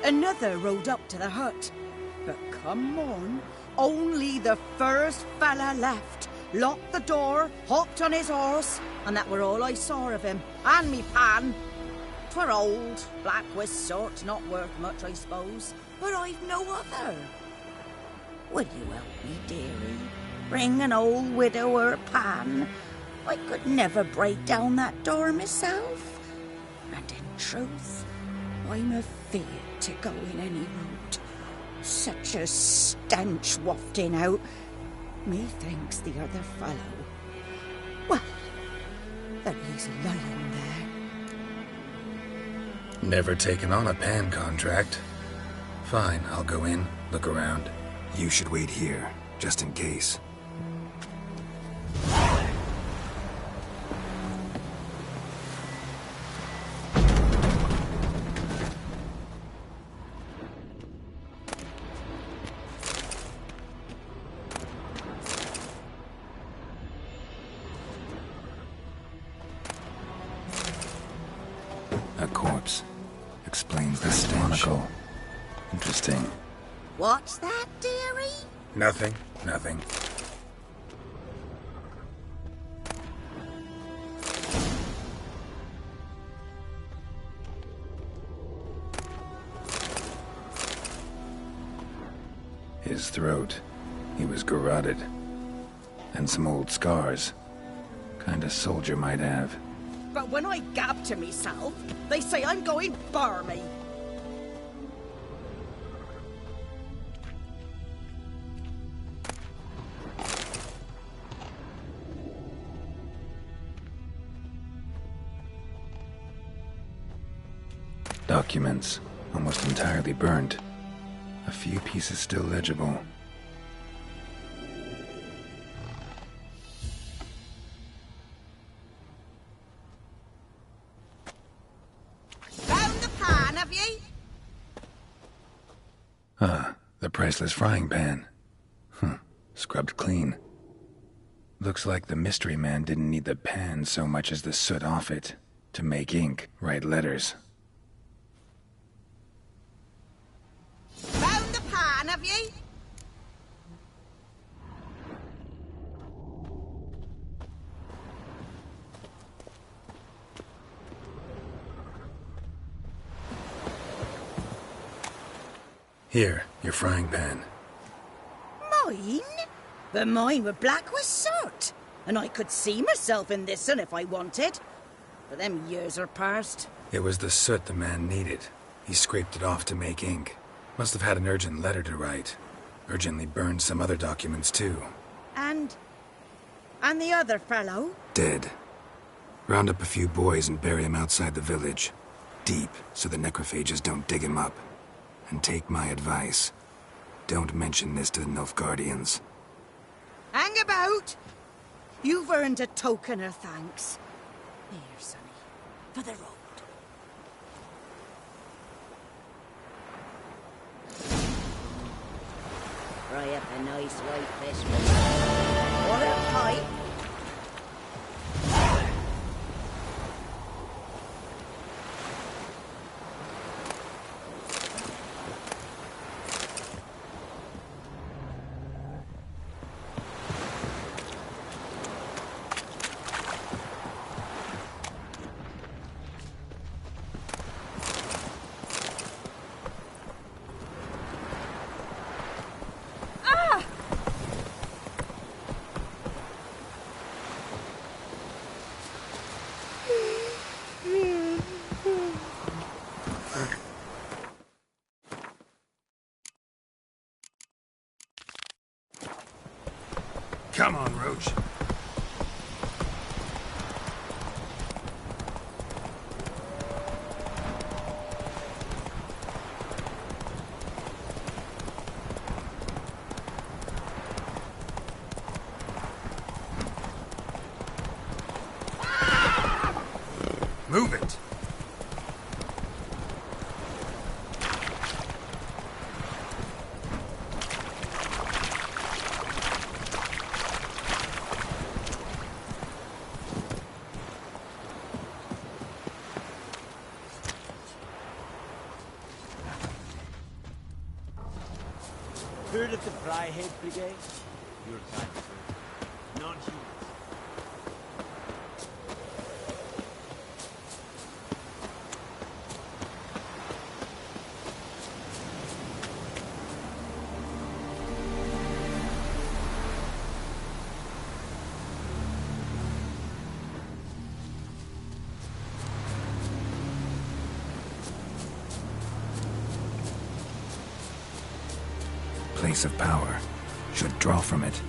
another rode up to the hut. But come morn, only the first fella left. Locked the door, hopped on his horse, and that were all I saw of him, and me pan. 'Twere old, black-wist sort, not worth much, I suppose, but I've no other. Will you help me, dearie? Bring an old widower pan. I could never break down that door myself. And in truth, I'm afeard to go in any road. Such a stench wafting out. Methinks the other fellow... Well, that he's lying there. Never taken on a pan contract. Fine, I'll go in, look around. You should wait here, just in case. A corpse. Explains the stench. Monocle. Interesting. What's that, dearie? Nothing. Nothing. His throat. He was garroted. And some old scars. Kind of soldier might have. But when I gab to myself, they say I'm going barmy. Documents, almost entirely burnt. A few pieces still legible. Found the pan, have ye? Ah, the priceless frying pan. Scrubbed clean. Looks like the mystery man didn't need the pan so much as the soot off it to make ink, write letters. Found the pan, have ye? Here, your frying pan. Mine? But mine were black with soot. And I could see myself in this one if I wanted. But them years are past. It was the soot the man needed. He scraped it off to make ink. Must have had an urgent letter to write. Urgently burned some other documents too. And the other fellow? Dead. Round up a few boys and bury him outside the village. Deep, so the necrophages don't dig him up. And take my advice. Don't mention this to the Nilfgaardians. Hang about! You've earned a token of thanks. Here, sonny, for the road. Fry up a nice white fish for me. Or a pipe. Come on, Roach. Move it! Heard of the Fryhead Brigade? Your kind of non-human. Place of power. Should draw from it.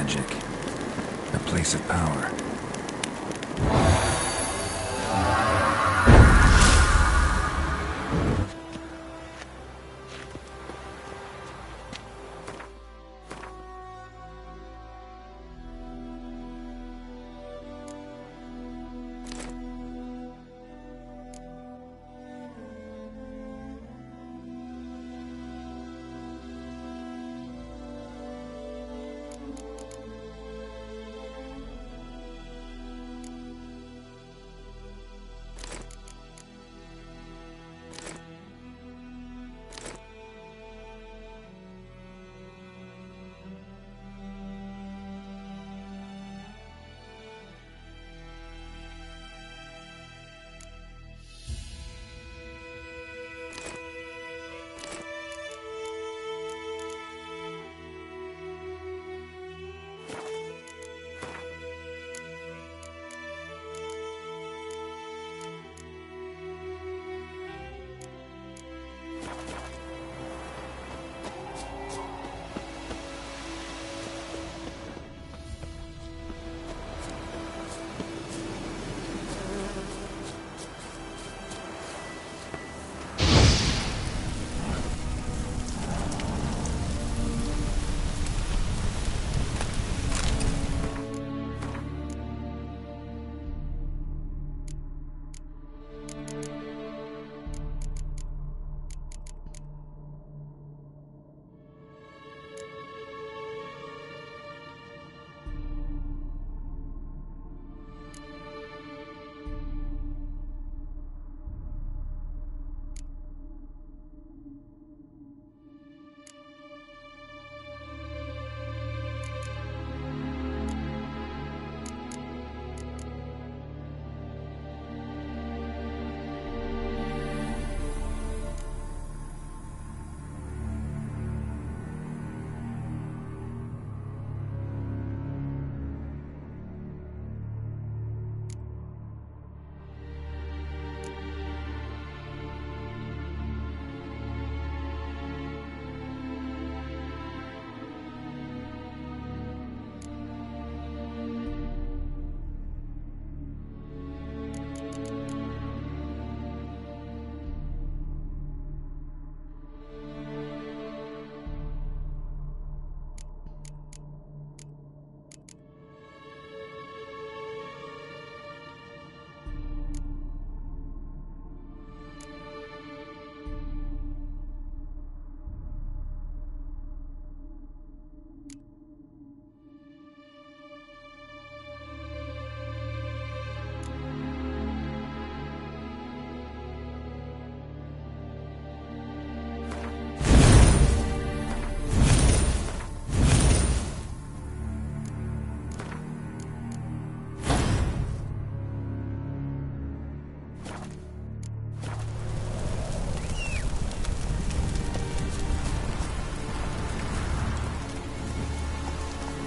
magic. A place of power.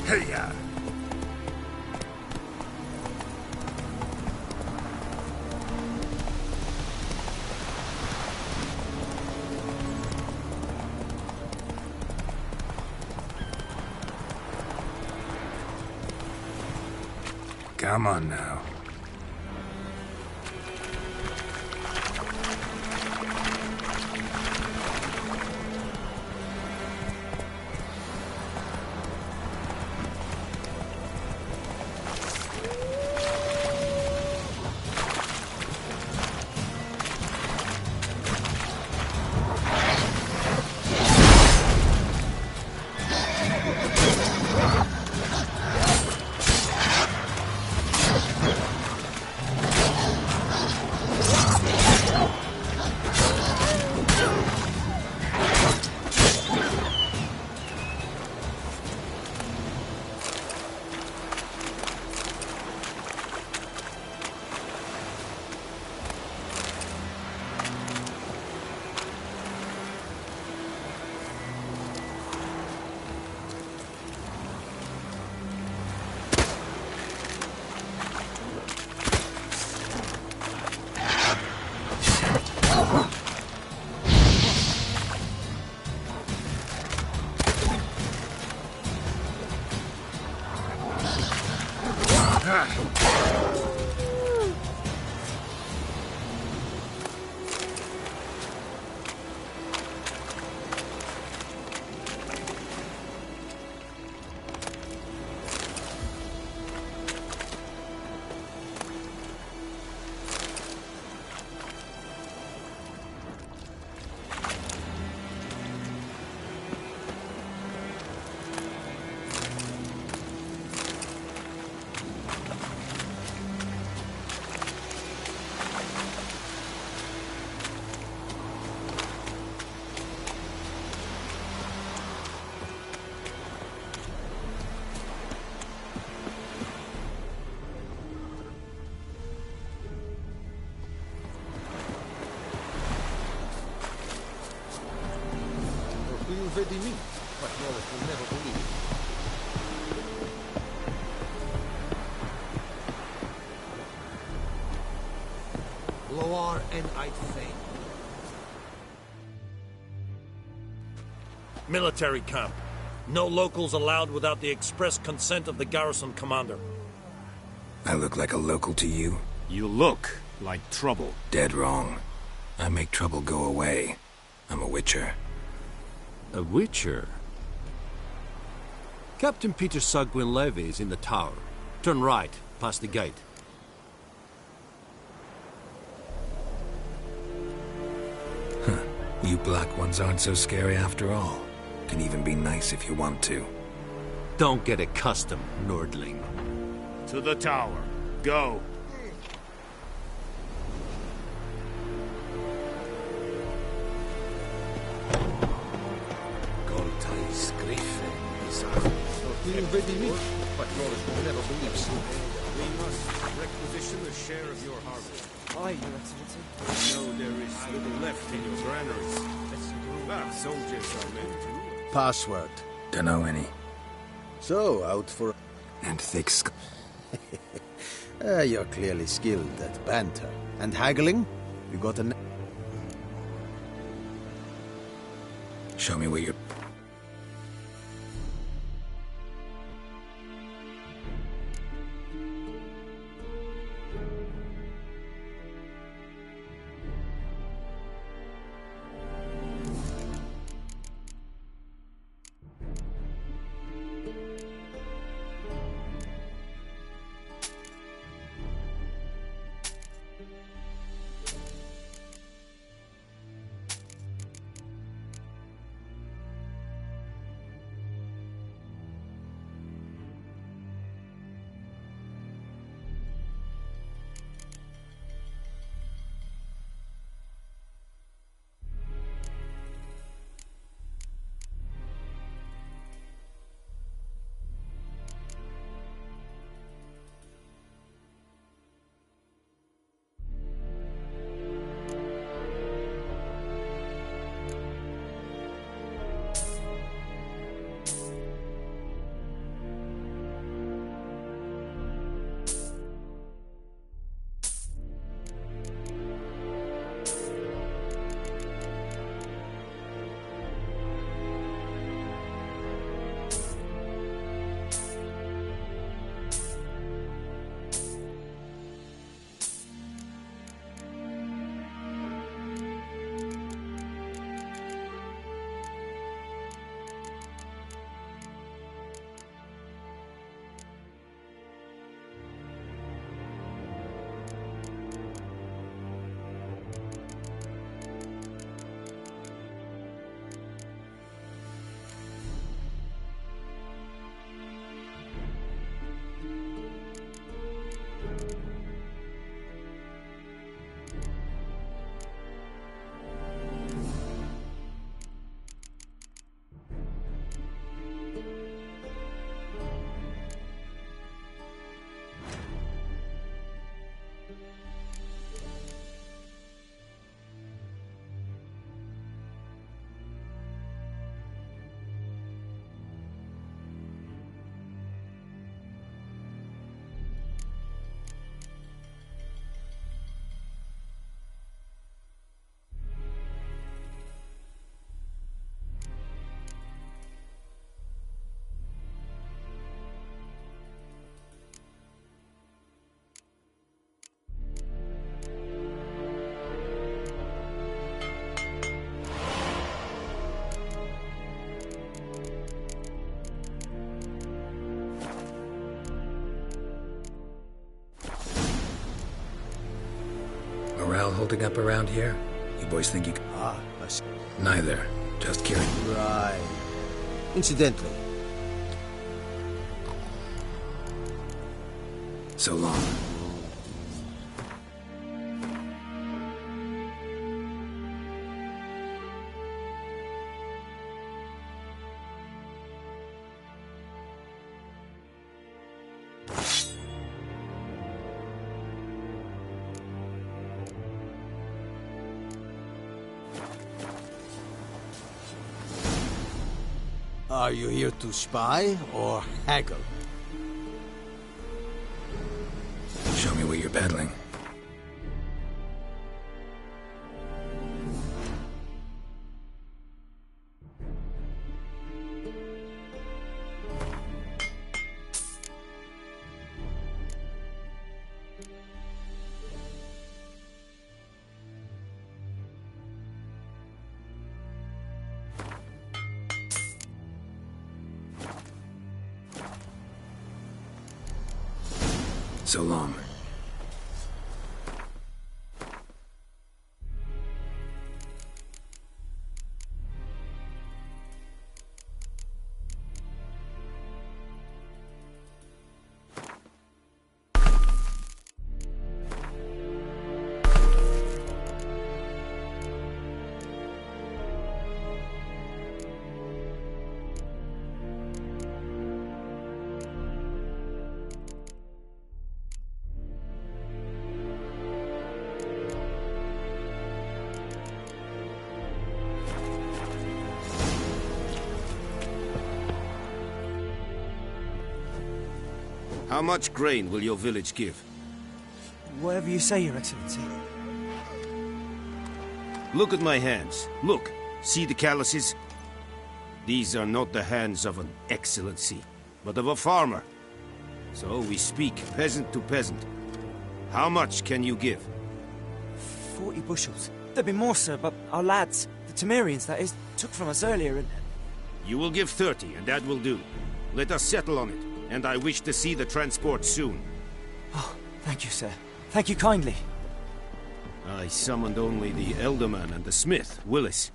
Hey-ya! Come on now. Vedi me, but Wallace will never believe it. Loar and I'd fain. Military camp. No locals allowed without the express consent of the garrison commander. I look like a local to you? You look like trouble. Dead wrong. I make trouble go away. I'm a witcher. A witcher? Captain Peter Sagwin Levy is in the tower. Turn right, past the gate. Huh. You black ones aren't so scary after all. Can even be nice if you want to. Don't get accustomed, Nordling. To the tower. Go. But Wallace will never believe so. We must requisition a share of your harvest. Aye, Your Excellency. No, there is little left in your granaries. Soldiers are meant to. Password. Dunno any. So, out for... And thick You're clearly skilled at banter. And haggling? You got a... Show me where you're... morale holding up around here? You boys think you can... Ah, I see. Neither. Just kidding. Right. Incidentally, so long. are you here to spy or haggle? Show me what you're peddling. So long. How much grain will your village give? Whatever you say, Your Excellency. Look at my hands. Look. See the calluses? These are not the hands of an excellency, but of a farmer. So we speak peasant to peasant. How much can you give? 40 bushels. There'd be more, sir, but our lads, the Temerians, that is, took from us earlier and... You will give 30, and that will do. Let us settle on it, and I wish to see the transport soon. Oh, thank you, sir. Thank you kindly. I summoned only the Elderman and the smith, Willis.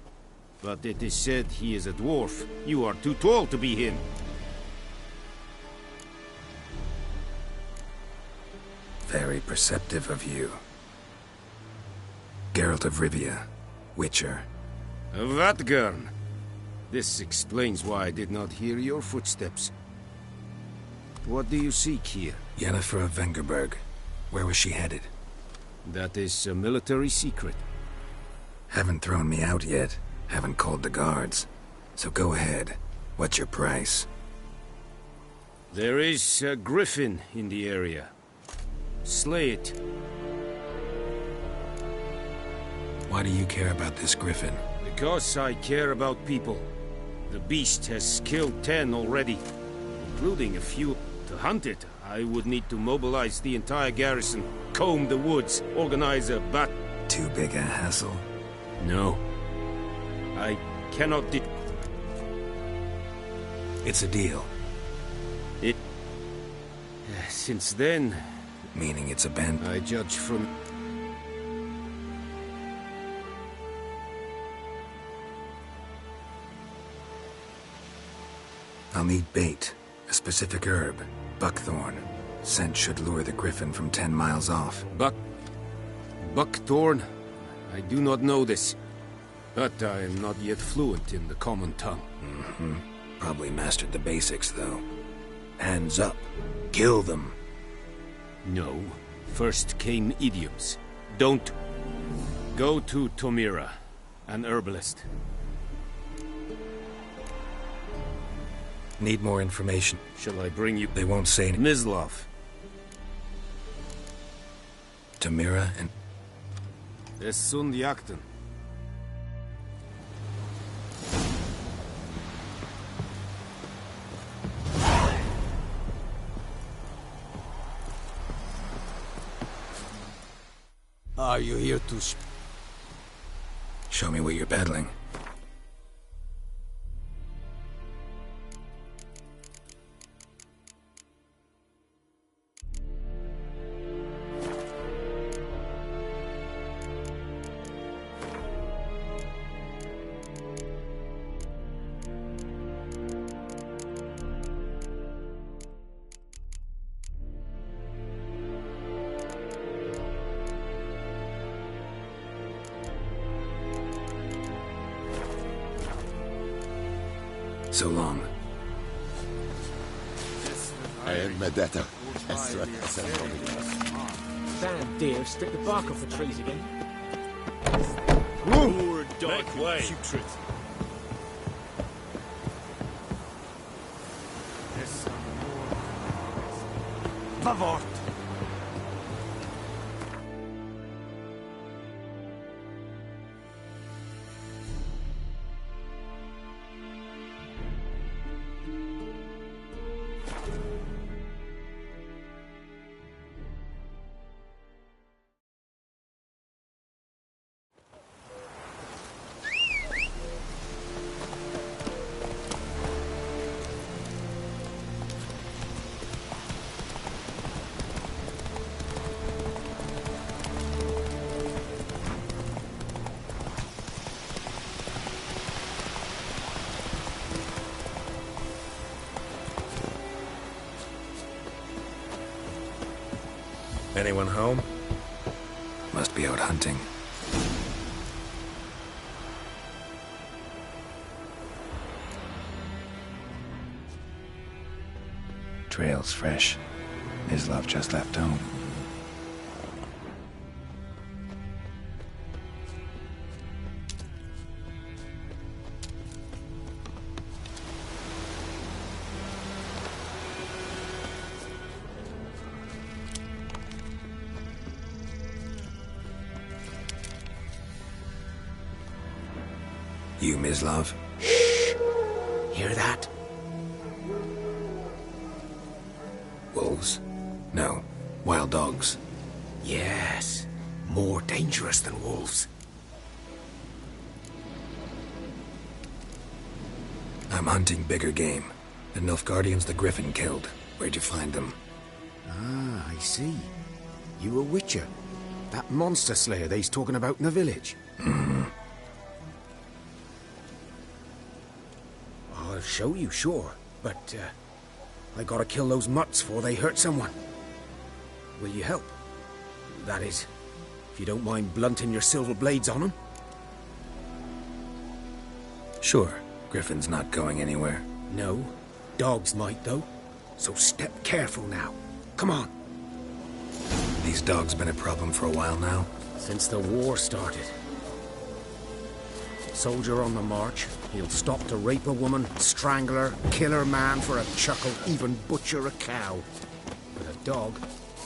But it is said he is a dwarf. You are too tall to be him. Very perceptive of you. Geralt of Rivia, Witcher. Vatgern. This explains why I did not hear your footsteps. What do you seek here? Yennefer of Vengerberg. Where was she headed? That is a military secret. Haven't thrown me out yet. Haven't called the guards. So go ahead. What's your price? There is a griffin in the area. Slay it. Why do you care about this griffin? Because I care about people. The beast has killed 10 already, including a few. To hunt it, I would need to mobilize the entire garrison, comb the woods, organize a bat... Too big a hassle? No. I cannot It's a deal. Since then... Meaning it's abandoned? I judge from... I'll need bait. A specific herb. Buckthorn. Scent should lure the griffin from 10 miles off. Buckthorn? I do not know this. But I am not yet fluent in the common tongue. Mm-hmm. Probably mastered the basics, though. Hands up. Kill them. No. First came idioms. Don't. Go to Tomira, an herbalist. Need more information. Shall I bring you... They won't say anything. Mislav. Tomira and... Essund Yakten. Are you here to... Show me what you're peddling. so long. Medetta. Damn deer, strip the bark off the trees again. Poor dog. Make way. Putrid. Vavort! Anyone home? Must be out hunting. Trail's fresh. Mislav just left home. You, Mislav? Shh! Hear that? Wolves? No. Wild dogs. Yes. More dangerous than wolves. I'm hunting bigger game. The Nilfgaardians the Griffin killed. Where'd you find them? Ah, I see. You a witcher. That monster slayer they's talking about in the village. Mm-hmm. I'll show you, sure. But, I gotta kill those mutts before they hurt someone. Will you help? That is, if you don't mind blunting your silver blades on them. Sure. Griffin's not going anywhere. No. Dogs might, though. So step careful now. Come on. These dogs been a problem for a while now? Since the war started. Soldier on the march, he'll stop to rape a woman, strangle her, kill her man for a chuckle, even butcher a cow. But a dog,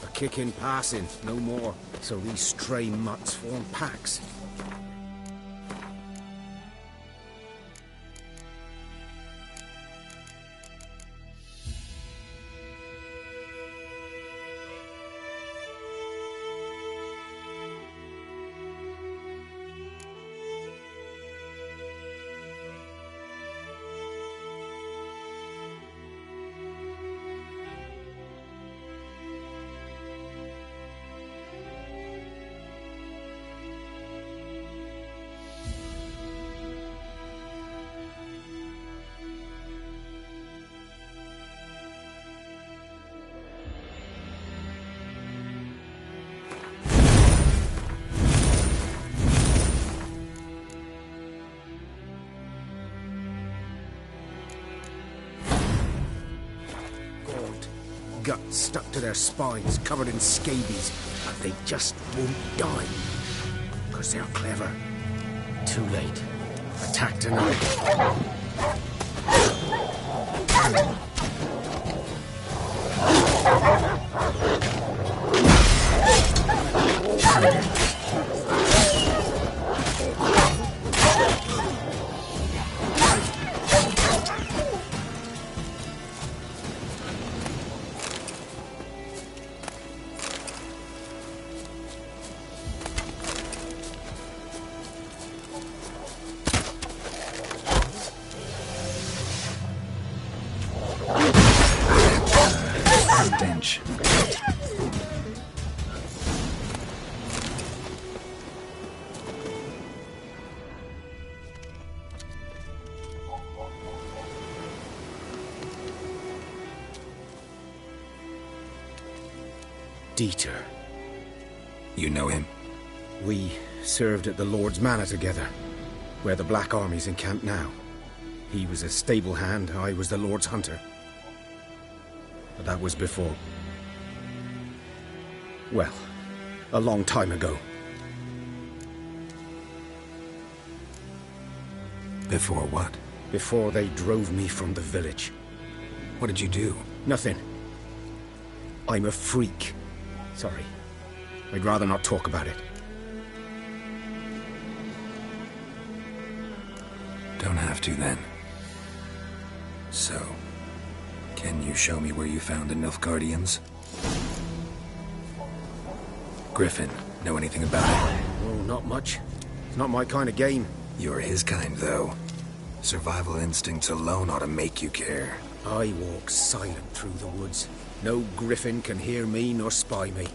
a kick in passing, no more. So these stray mutts form packs. Guts stuck to their spines, covered in scabies, but they just won't die. Because they're clever. Too late. Attack tonight. Stench. Dieter. You know him? We served at the Lord's Manor together, where the Black Army's encamped now. He was a stable hand, I was the Lord's hunter. But that was before... well, a long time ago. Before what? Before they drove me from the village. What did you do? Nothing. I'm a freak. Sorry. I'd rather not talk about it. Don't have to, then. So, can you show me where you found the Nilfgaardians? Griffin, know anything about it? Oh, not much. It's not my kind of game. You're his kind, though. Survival instincts alone ought to make you care. I walk silent through the woods. No griffin can hear me nor spy me.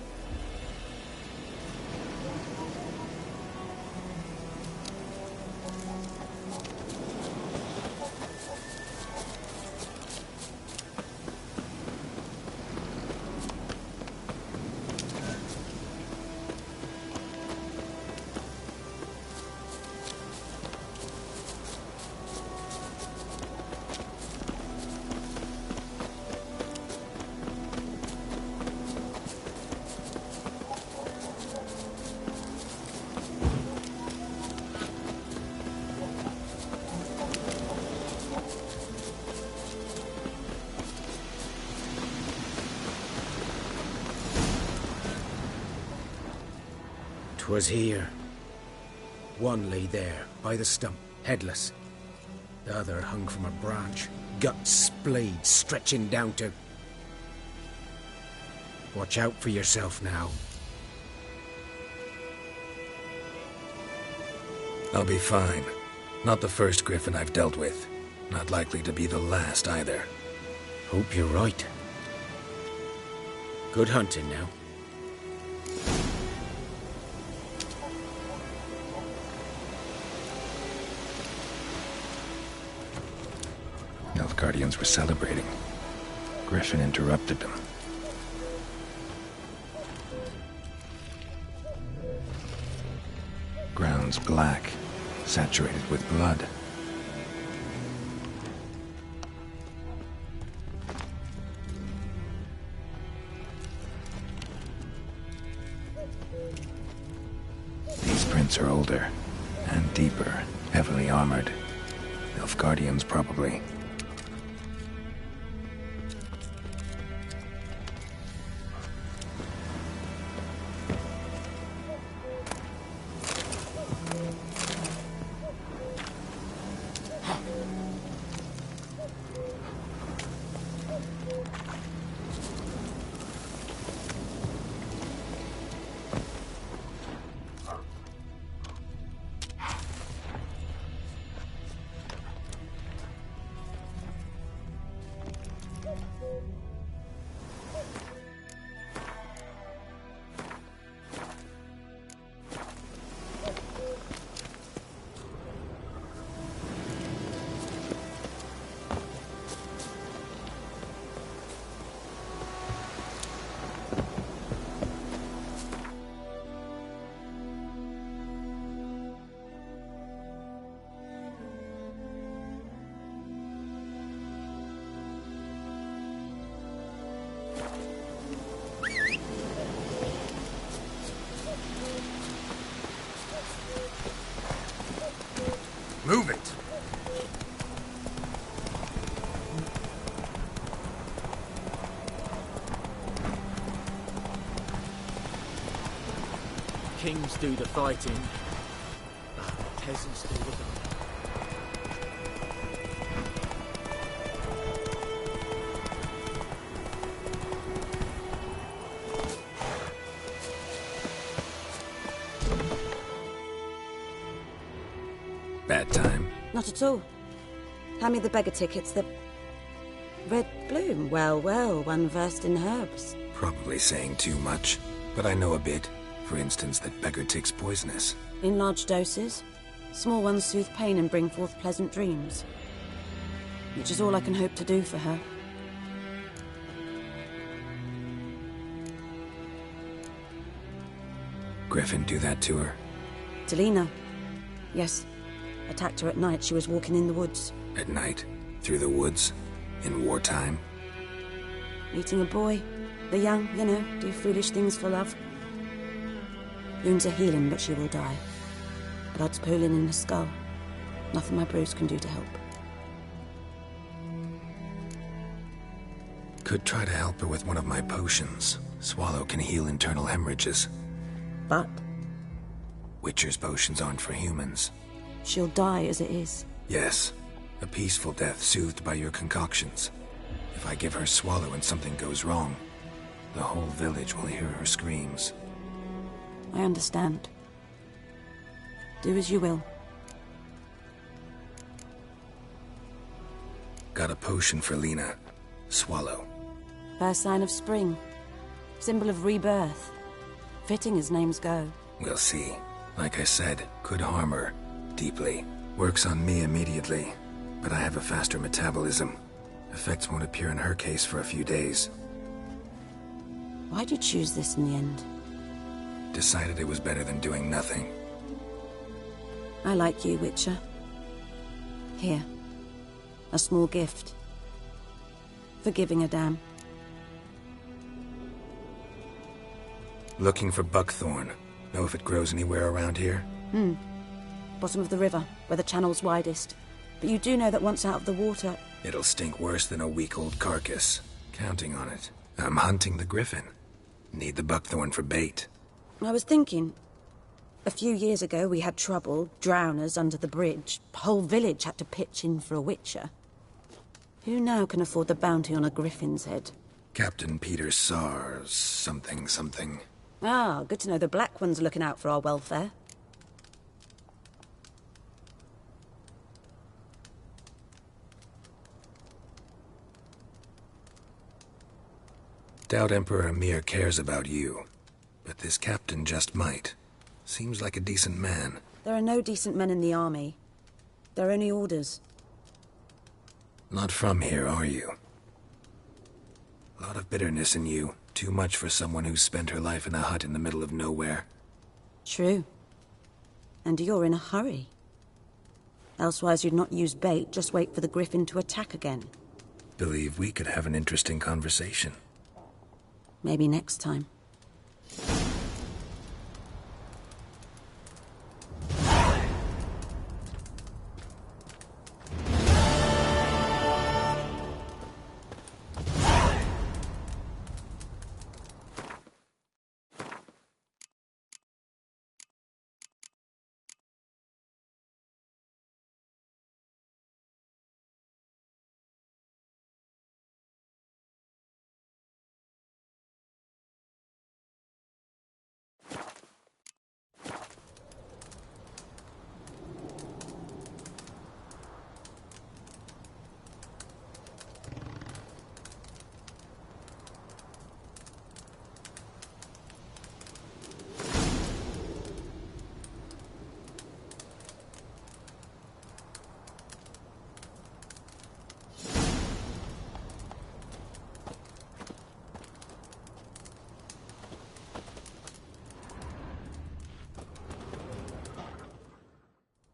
Was here. One lay there, by the stump, headless. The other hung from a branch, guts splayed, stretching down to... Watch out for yourself now. I'll be fine. Not the first griffin I've dealt with. Not likely to be the last, either. Hope you're right. Good hunting now. Nilfgaardians were celebrating. Griffin interrupted them. Ground's black, saturated with blood. These prints are older and deeper, heavily armored. Nilfgaardians, probably. Move it! Kings do the fighting, peasants do the gun. Bad time? Not at all. Hand me the beggar tickets, the... Red Bloom. Well, well, one versed in herbs. Probably saying too much, but I know a bit. For instance, that beggar tick's poisonous. In large doses. Small ones soothe pain and bring forth pleasant dreams. Which is all I can hope to do for her. Griffin do that to her? Delina. Yes. Attacked her at night. She was walking in the woods. At night, through the woods, in wartime. Meeting a boy. The young, you know, do foolish things for love. Wounds are healing, but she will die. Blood's pooling in the skull. Nothing my Bruce can do to help. Could try to help her with one of my potions. Swallow can heal internal hemorrhages. But? Witcher's potions aren't for humans. She'll die as it is. Yes. A peaceful death soothed by your concoctions. If I give her Swallow and something goes wrong, the whole village will hear her screams. I understand. Do as you will. Got a potion for Lena. Swallow. First sign of spring. Symbol of rebirth. Fitting as names go. We'll see. Like I said, could harm her. Deeply. Works on me immediately. But I have a faster metabolism. Effects won't appear in her case for a few days. Why'd you choose this in the end? Decided it was better than doing nothing. I like you, Witcher. Here. A small gift. For giving a damn. Looking for buckthorn. Know if it grows anywhere around here? Bottom of the river, where the channel's widest. But you do know that once out of the water... It'll stink worse than a week-old carcass. Counting on it. I'm hunting the griffin. Need the buckthorn for bait. I was thinking... A few years ago we had trouble, drowners under the bridge. Whole village had to pitch in for a witcher. Who now can afford the bounty on a griffin's head? Captain Peter Sars, something. Ah, good to know the Black One's looking out for our welfare. Doubt Emperor Emhyr cares about you, but this captain just might. Seems like a decent man. There are no decent men in the army. There are only orders. Not from here, are you? A lot of bitterness in you. Too much for someone who's spent her life in a hut in the middle of nowhere. True. And you're in a hurry. Elsewise you'd not use bait, just wait for the griffin to attack again. Believe we could have an interesting conversation. Maybe next time.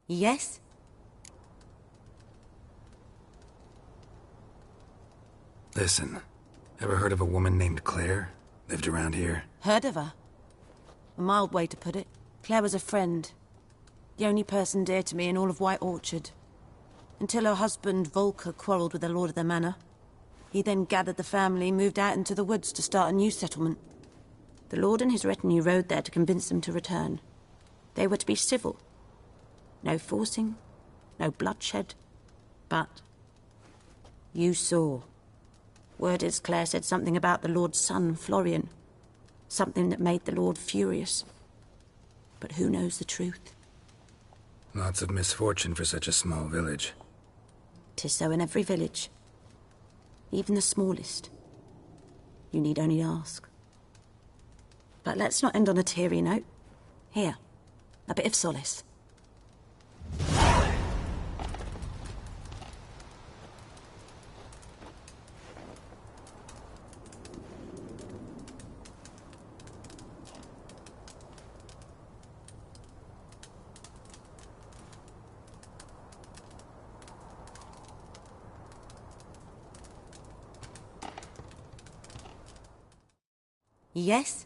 Yes? Listen, ever heard of a woman named Claire? Lived around here? Heard of her? A mild way to put it. Claire was a friend. The only person dear to me in all of White Orchard. Until her husband, Volker, quarreled with the lord of the manor. He then gathered the family, moved out into the woods to start a new settlement. The lord and his retinue rode there to convince them to return. They were to be civil. No forcing, no bloodshed. But you saw. Word is Claire said something about the lord's son, Florian. Something that made the lord furious. But who knows the truth? Lots of misfortune for such a small village. 'Tis so in every village. Even the smallest. You need only ask. But let's not end on a teary note. Here, a bit of solace. Yes?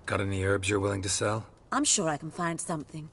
Got any herbs you're willing to sell? I'm sure I can find something.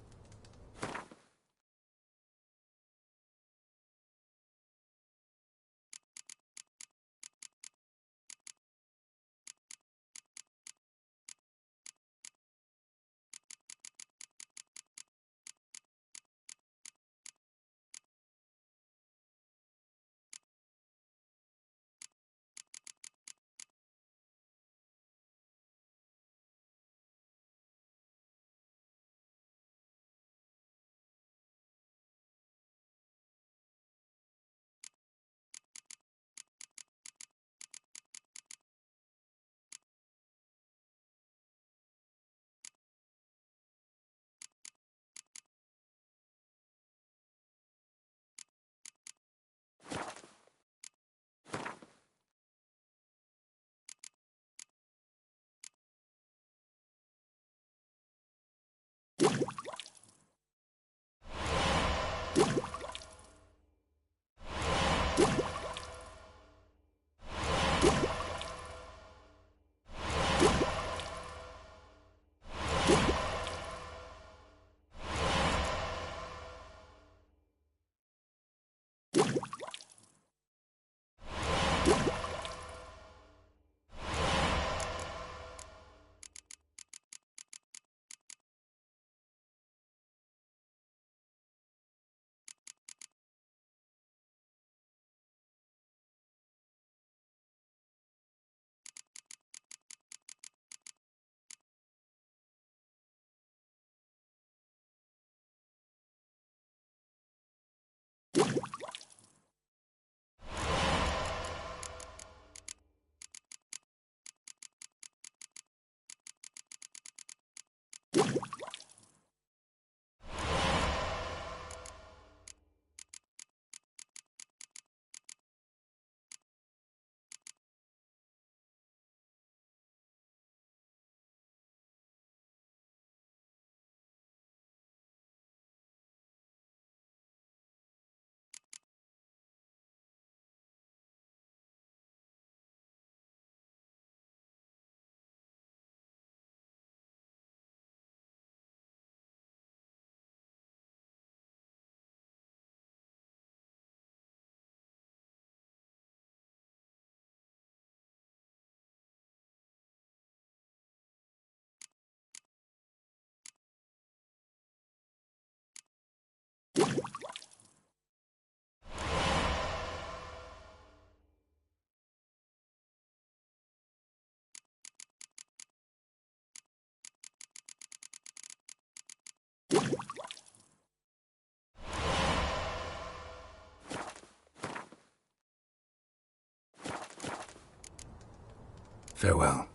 Farewell.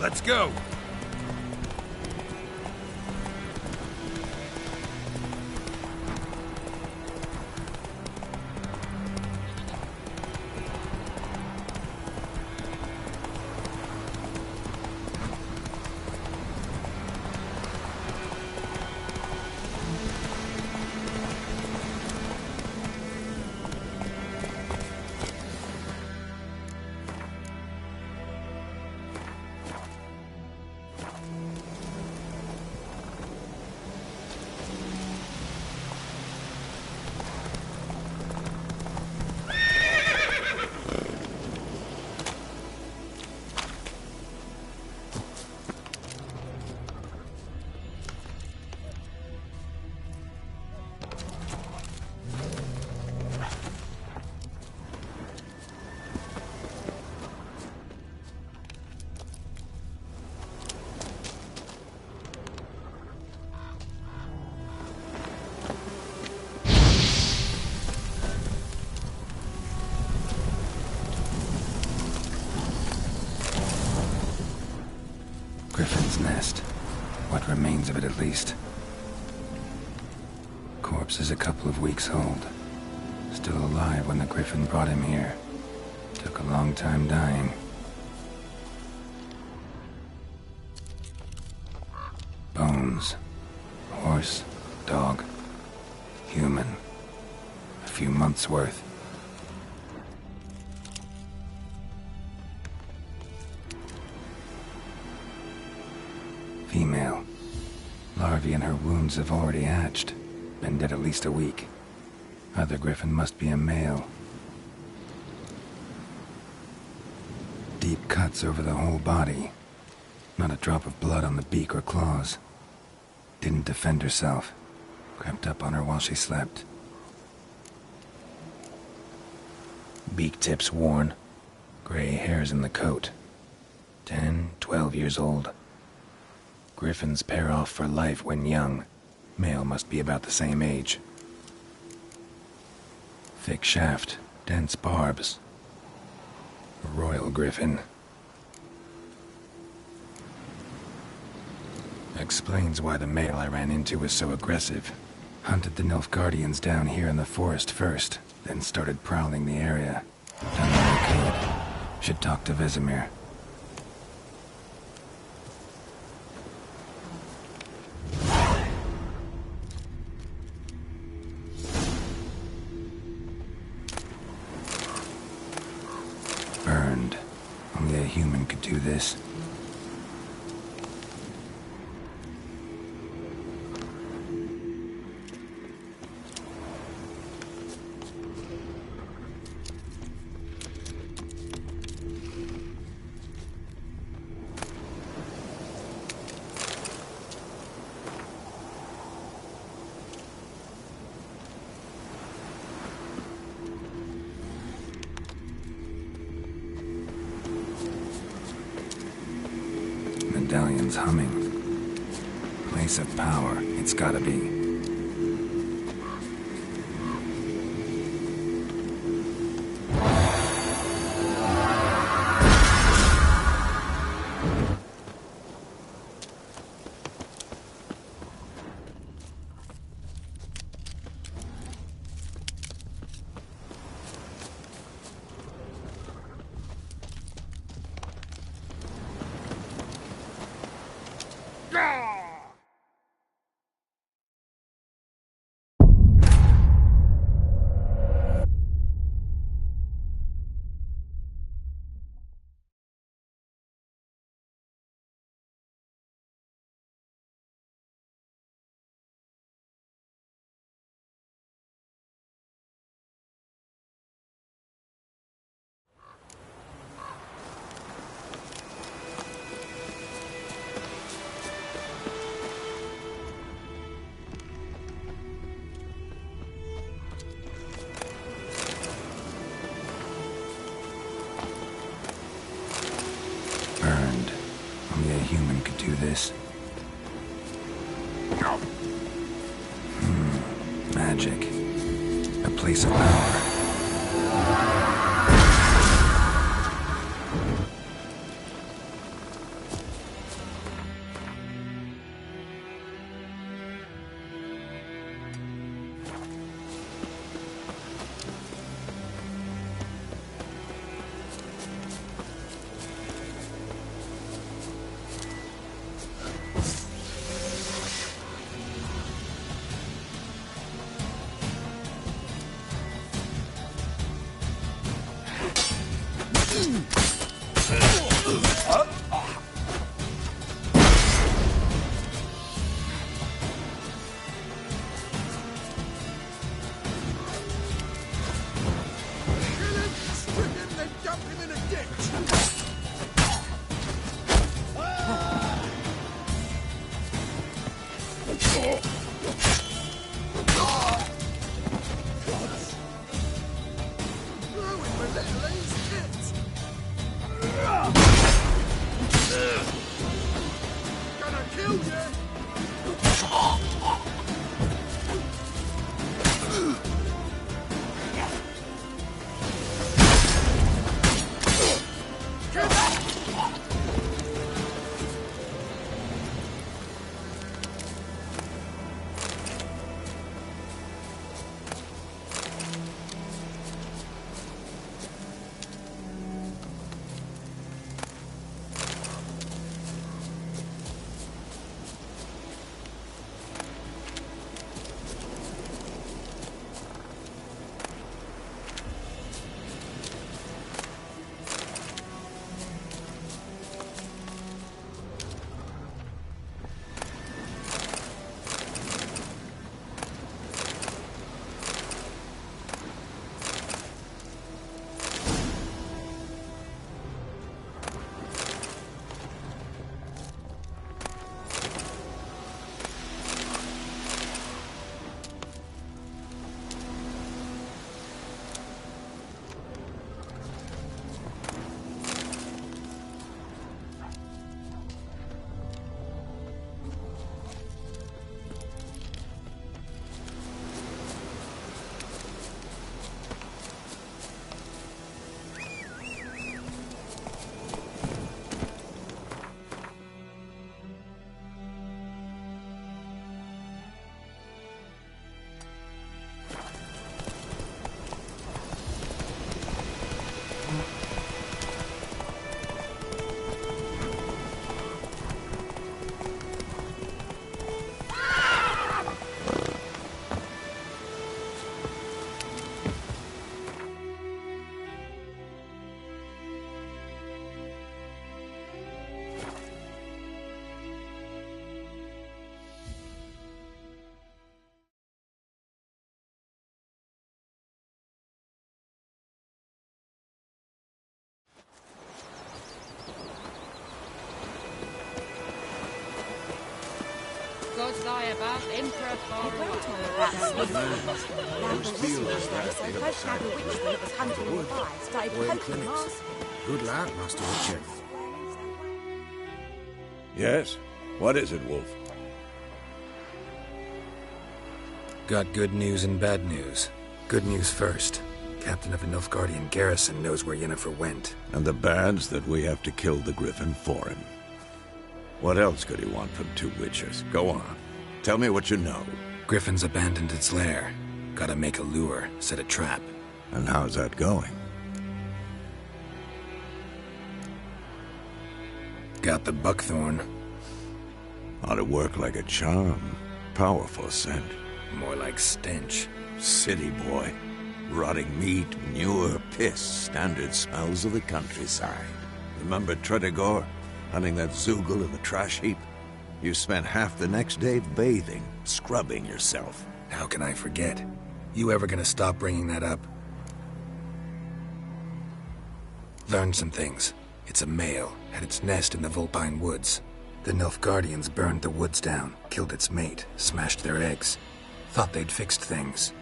Let's go! Griffin's nest. What remains of it, at least. Corpse is a couple of weeks old. Still alive when the Griffin brought him here. Took a long time dying. Bones. Horse, dog, human. A few months' worth. Female. Larvae in her wounds have already hatched. Been dead at least a week. Other Griffin must be a male. Deep cuts over the whole body. Not a drop of blood on the beak or claws. Didn't defend herself. Crept up on her while she slept. Beak tips worn. Gray hairs in the coat. 10, 12 years old. Griffins pair off for life when young. Male must be about the same age. Thick shaft, dense barbs. A royal griffin. Explains why the male I ran into was so aggressive. Hunted the Nilfgaardians down here in the forest first, then started prowling the area. Done what I could. Should talk to Vesemir. Burned. Only a human could do this. Medallion's humming. Place of power, it's gotta be. Burned. Only a human could do this. Magic. A place of power. powers lie above, Emperor Good lad, Master Witcher. Yes? What is it, Wolf? Got good news and bad news. Good news first. Captain of the Nilfgaardian garrison knows where Yennefer went. And the bad's that we have to kill the Griffin for him. What else could he want from two witchers? Go on. Tell me what you know. Griffin's abandoned its lair. Gotta make a lure, set a trap. And how's that going? Got the buckthorn. Ought to work like a charm. Powerful scent. More like stench. City boy. Rotting meat, manure, piss. Standard smells of the countryside. Remember Tretogor? Hunting that Zoogle in the trash heap? You spent half the next day bathing, scrubbing yourself. How can I forget? You ever gonna stop bringing that up? Learned some things. It's a male, had its nest in the Vulpine Woods. The Nilfgaardians burned the woods down, killed its mate, smashed their eggs. Thought they'd fixed things.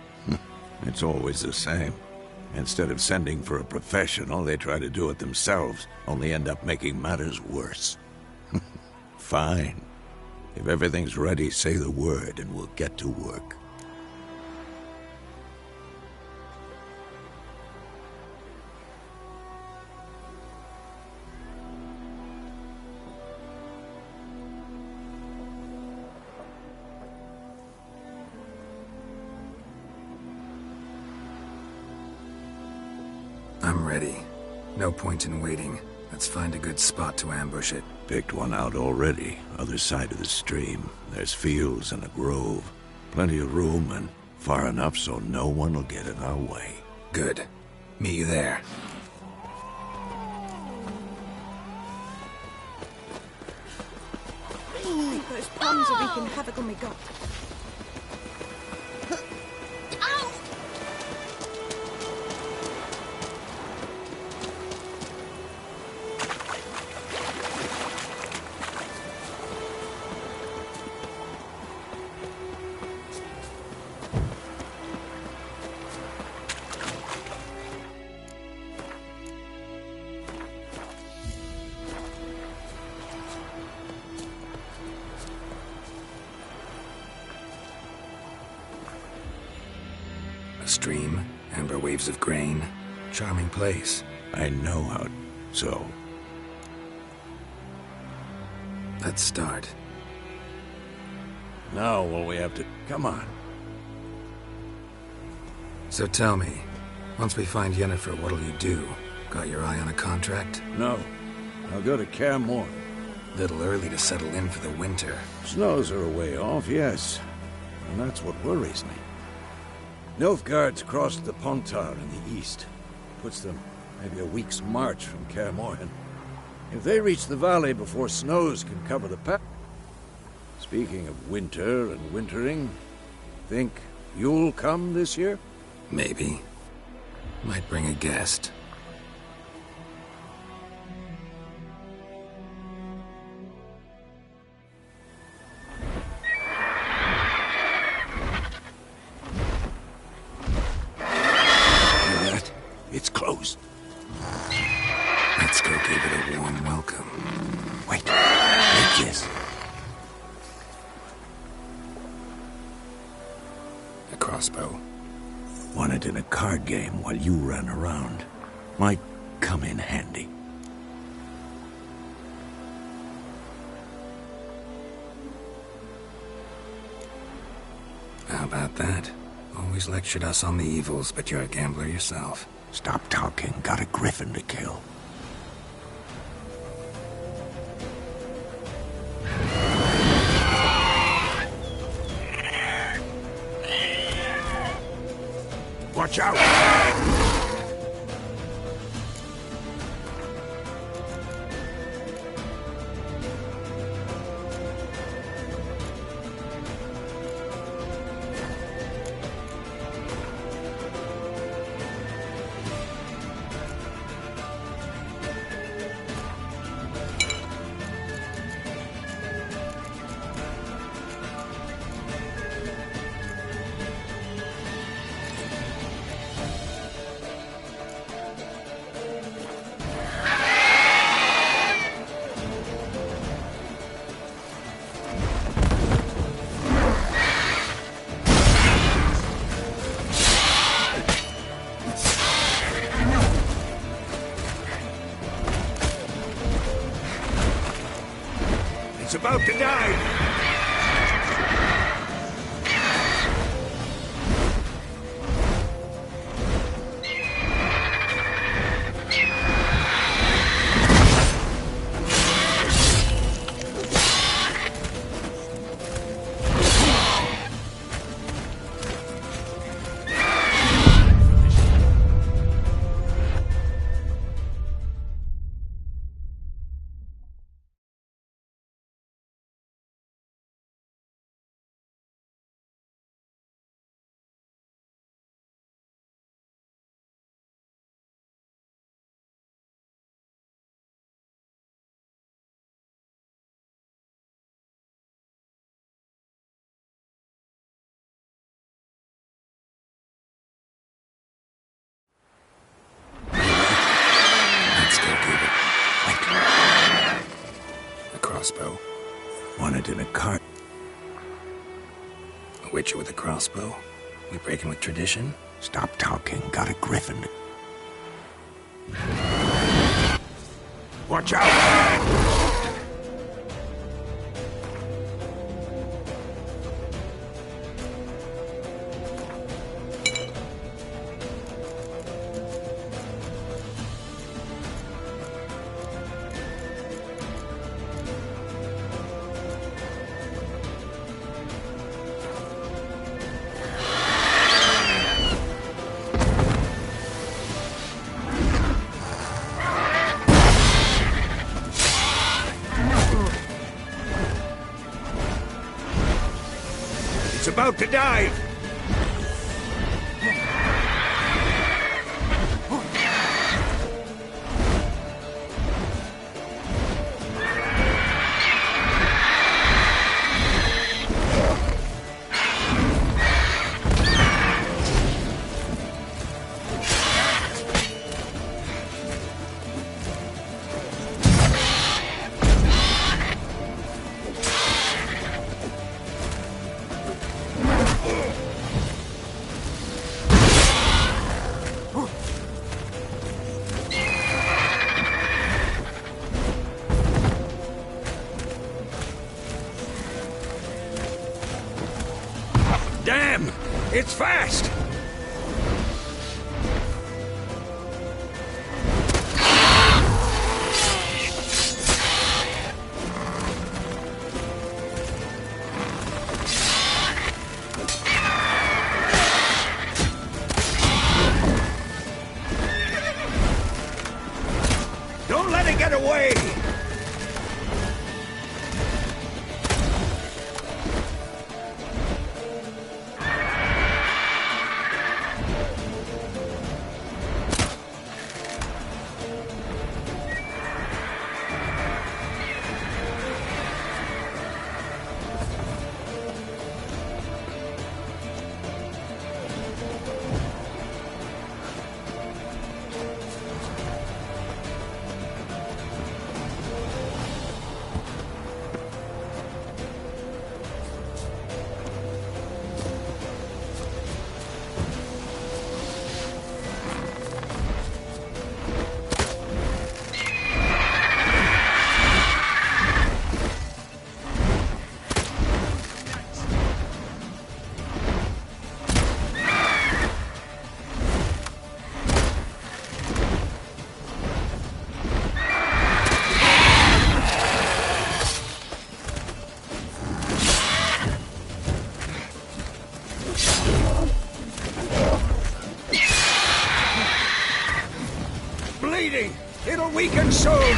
It's always the same. Instead of sending for a professional, they try to do it themselves, only end up making matters worse. Fine. If everything's ready, say the word and we'll get to work. I'm ready. No point in waiting. Let's find a good spot to ambush it. Picked one out already. Other side of the stream. There's fields and a grove. Plenty of room and far enough so no one will get in our way. Good. Meet you there. Those plums are wreaking havoc on me god. A stream, amber waves of grain. Charming place. I know how. So? Let's start. Now will we have to... Come on. So tell me, once we find Yennefer, what'll you do? Got your eye on a contract? No. I'll go to Kaer Morhen. Little early to settle in for the winter. Snows are a way off, yes. And that's what worries me. Nilfgaard's crossed the Pontar in the east. Puts them maybe a week's march from Kaer Morhen. If they reach the valley before snows can cover the path... Speaking of winter and wintering, think you'll come this year? Maybe. Might bring a guest. It's closed. Let's go give it a warm welcome. Wait. Take this. A crossbow. Won it in a card game while you ran around. Might come in handy. How about that? Always lectured us on the evils, but you're a gambler yourself. Stop talking. Got a griffin to kill. Watch out! It's about to die! Crossbow. Wanted in a cart. A witcher with a crossbow? We breaking with tradition? Stop talking. Got a griffin. Watch out! It's about to dive! Damn! It's fast! Don't let it get away! Bleeding! It'll weaken soon!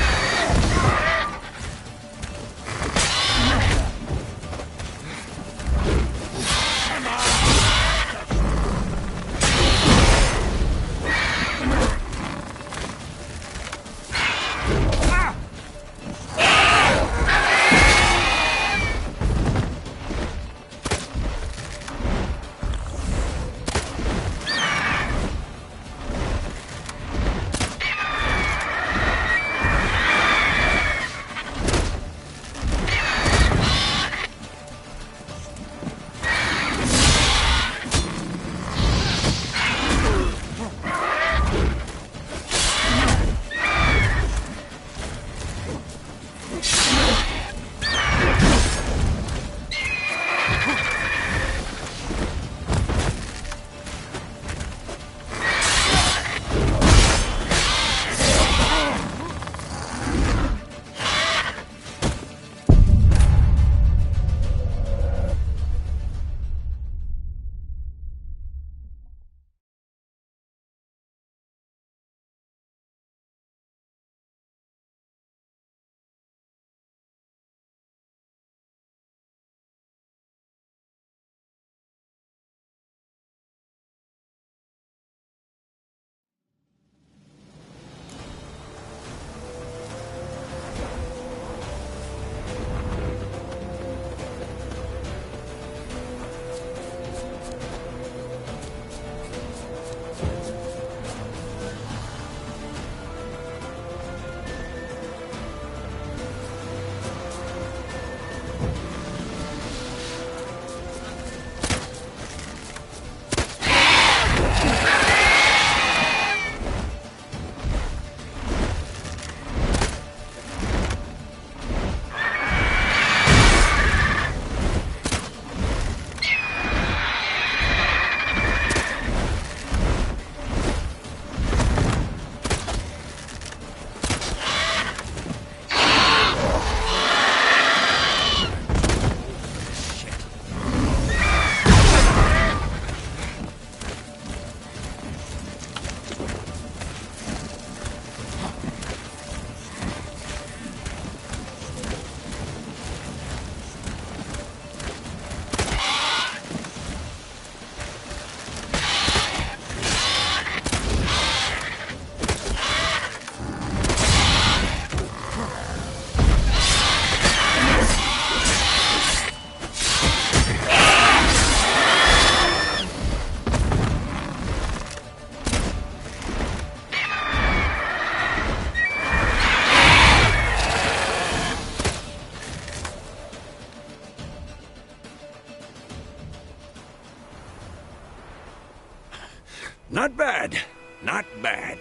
Not bad. Not bad.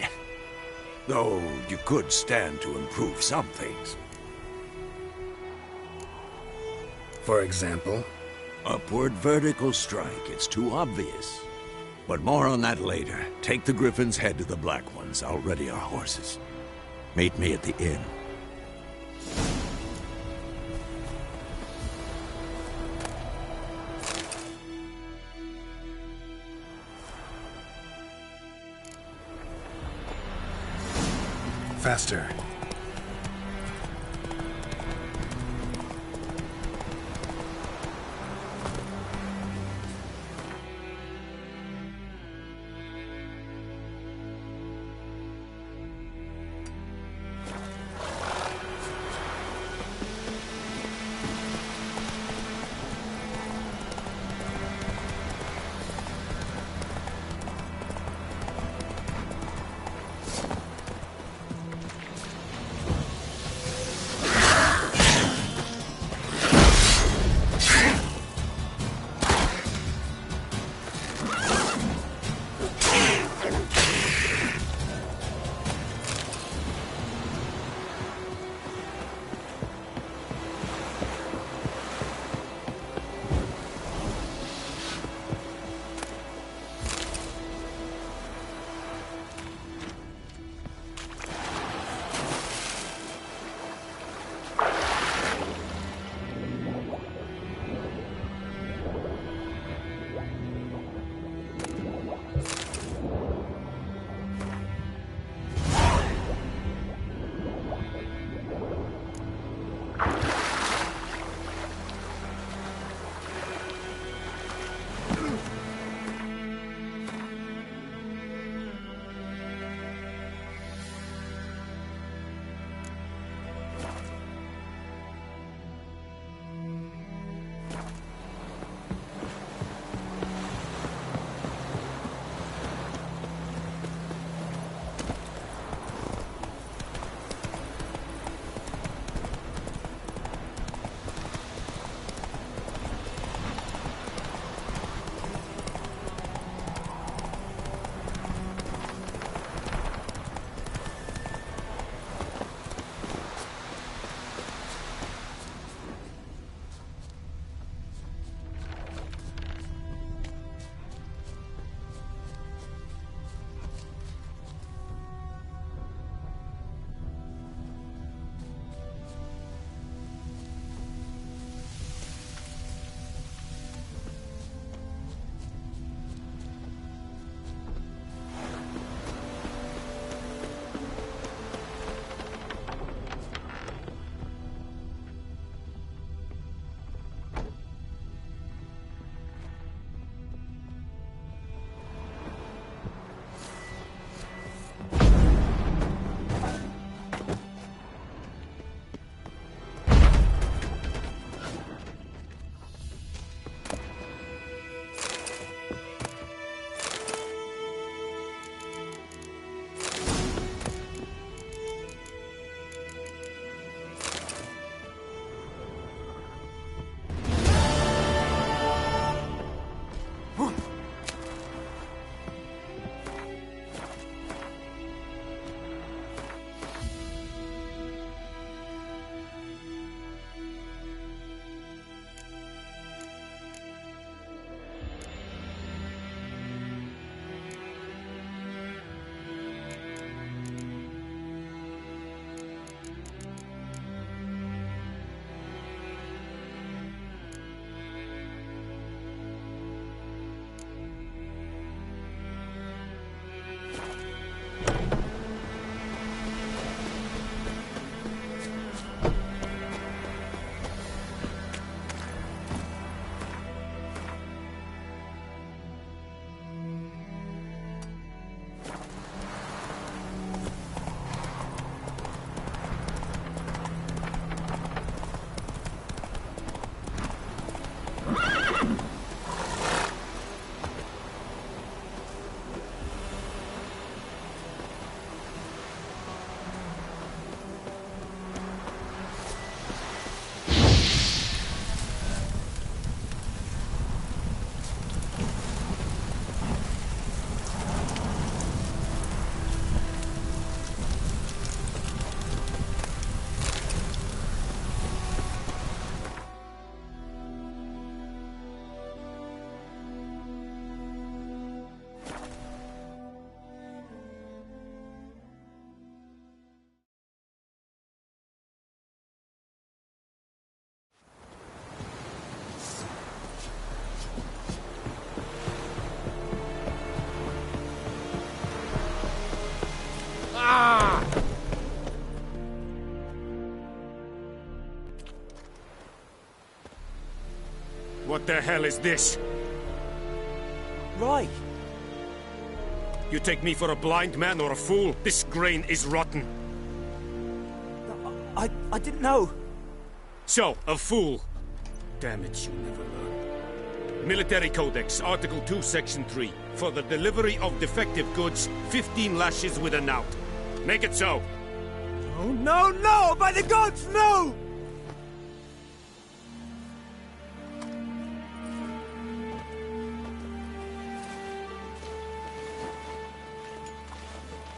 Though you could stand to improve some things. For example? Upward vertical strike. It's too obvious. But more on that later. Take the Griffin's head to the Black Ones. I'll ready our horses. Meet me at the inn. Faster. What the hell is this? Right. You take me for a blind man or a fool? This grain is rotten. I didn't know. So, a fool. Damn it, you never learn. Military Codex, Article 2, Section 3. For the delivery of defective goods, 15 lashes with a knout. Make it so. Oh, no, no! By the gods, no!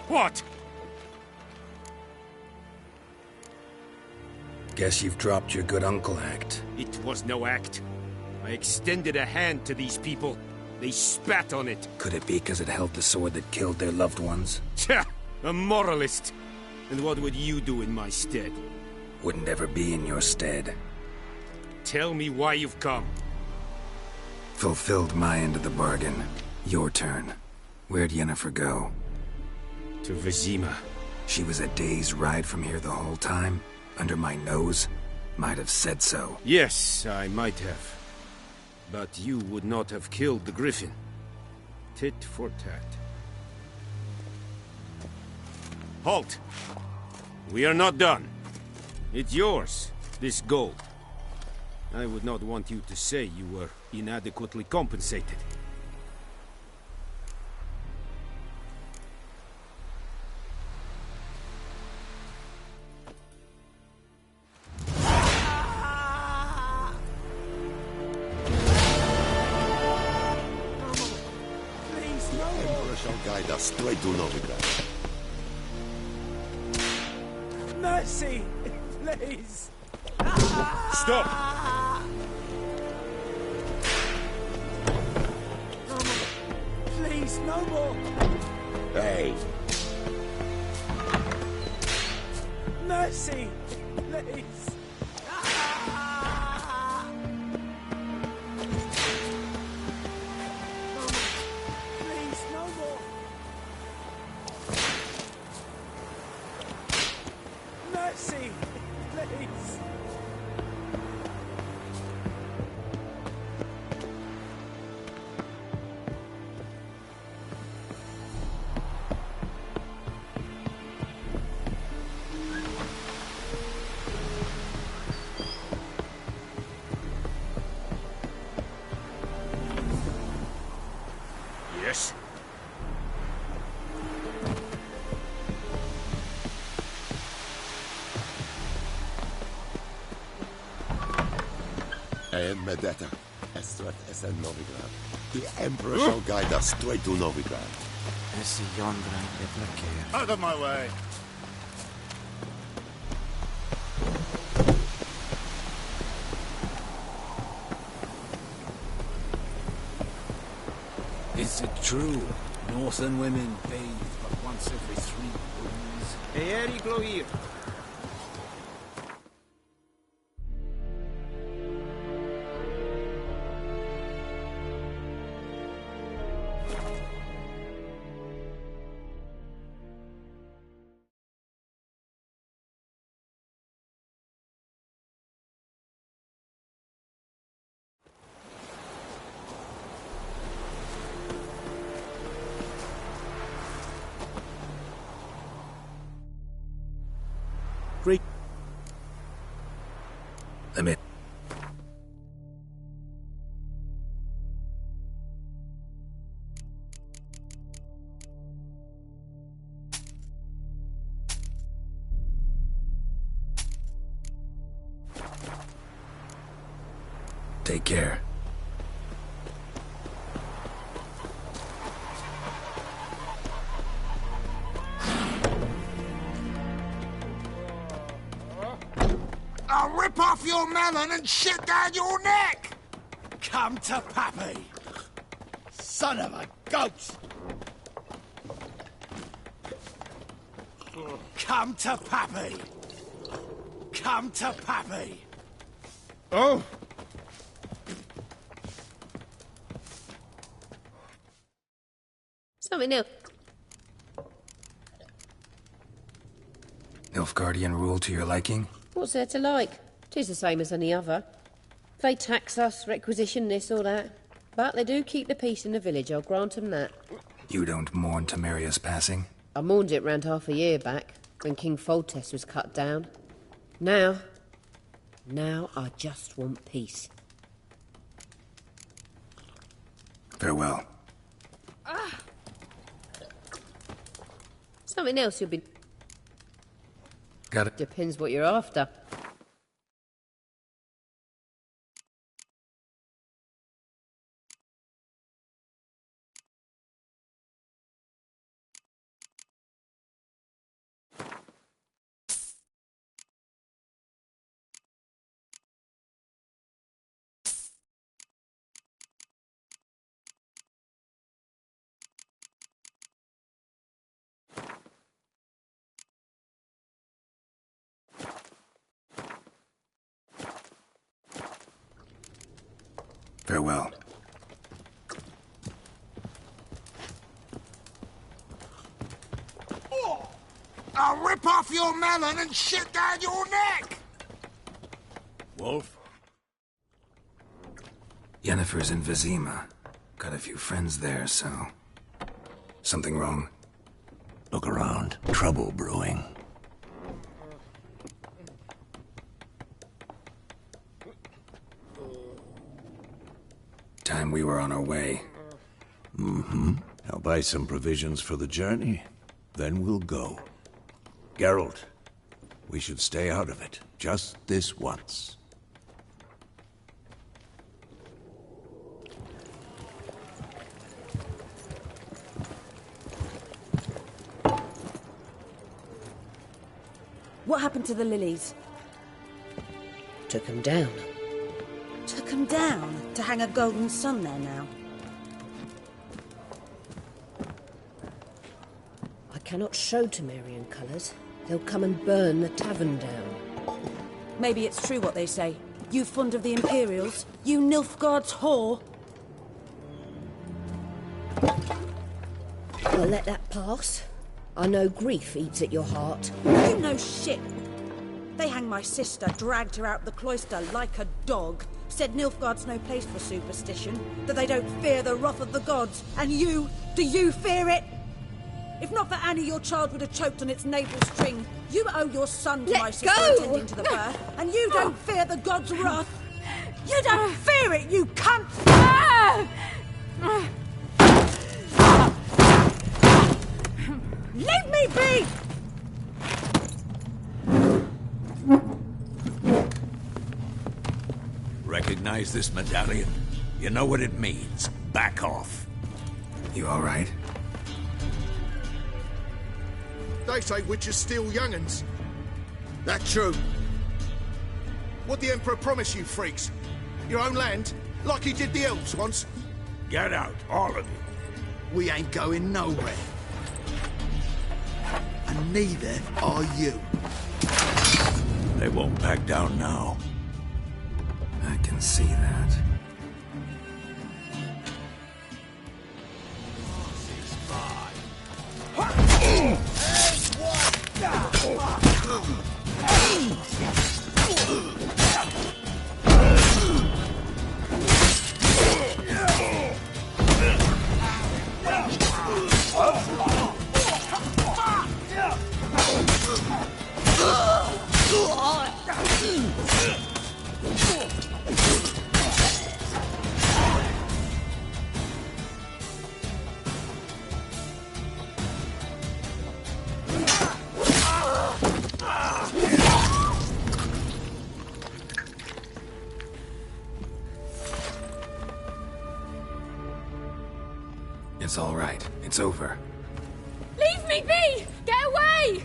What? Guess you've dropped your good uncle act. It was no act. I extended a hand to these people. They spat on it. Could it be because it held the sword that killed their loved ones? Tja! A moralist. And what would you do in my stead? Wouldn't ever be in your stead. Tell me why you've come. Fulfilled my end of the bargain. Your turn. Where'd Yennefer go? To Vizima. She was a day's ride from here the whole time? Under my nose? Might have said so. Yes, I might have. But you would not have killed the Griffin. Tit for tat. Halt! We are not done. It's yours, this gold. I would not want you to say you were inadequately compensated. Guide us straight to Novigrad. Mercy! Please! Stop! Please, no more! Hey! Mercy! Please! Yes? I am Medetta, Estrat Essen Novigrad. The Emperor shall guide us straight to Novigrad. Out of my way! Is it true? Northern women bathe but once every 3 moons. Eeri Gloir. Great. I'm in. Take care. I'll rip off your melon and shit down your neck! Come to Pappy! Son of a ghost! Come to Pappy! Come to Pappy! Oh! Something new. Nilfgaardian rule to your liking? What's there to like? 'Tis the same as any other. They tax us, requisition this or that. But they do keep the peace in the village, I'll grant 'em that. You don't mourn Temeria's passing? I mourned it round half a year back, when King Foltest was cut down. Now I just want peace. Farewell. Something else you'll be... Got it. Depends what you're after. Farewell. I'll rip off your melon and shit down your neck! Wolf? Yennefer's in Vizima. Got a few friends there, so... Something wrong? Look around. Trouble brewing. Time we were on our way. Mm-hmm. I'll buy some provisions for the journey. Then we'll go. Geralt, we should stay out of it. Just this once. What happened to the lilies? Took 'em down. Took 'em down to hang a golden sun there now. I cannot show Temerian colours. They'll come and burn the tavern down. Maybe it's true what they say. You fond of the Imperials? You Nilfgaard's whore? I'll let that pass. I know grief eats at your heart. You know shit. They hanged my sister, dragged her out the cloister like a dog. Said Nilfgaard's no place for superstition, that they don't fear the wrath of the gods. And you, do you fear it? If not for Annie, your child would have choked on its navel string. You owe your son to my sister attending to the birth, and you don't fear the gods' wrath. You don't fear it, you cunt! Leave me be! Recognize this medallion? You know what it means. Back off. You all right? They say witches steal young'uns. That true? What the Emperor promise you, freaks? Your own land? Like he did the elves once? Get out, all of you. We ain't going nowhere. And neither are you. They won't back down now. I can see that. It's all right. It's over. Leave me be! Get away!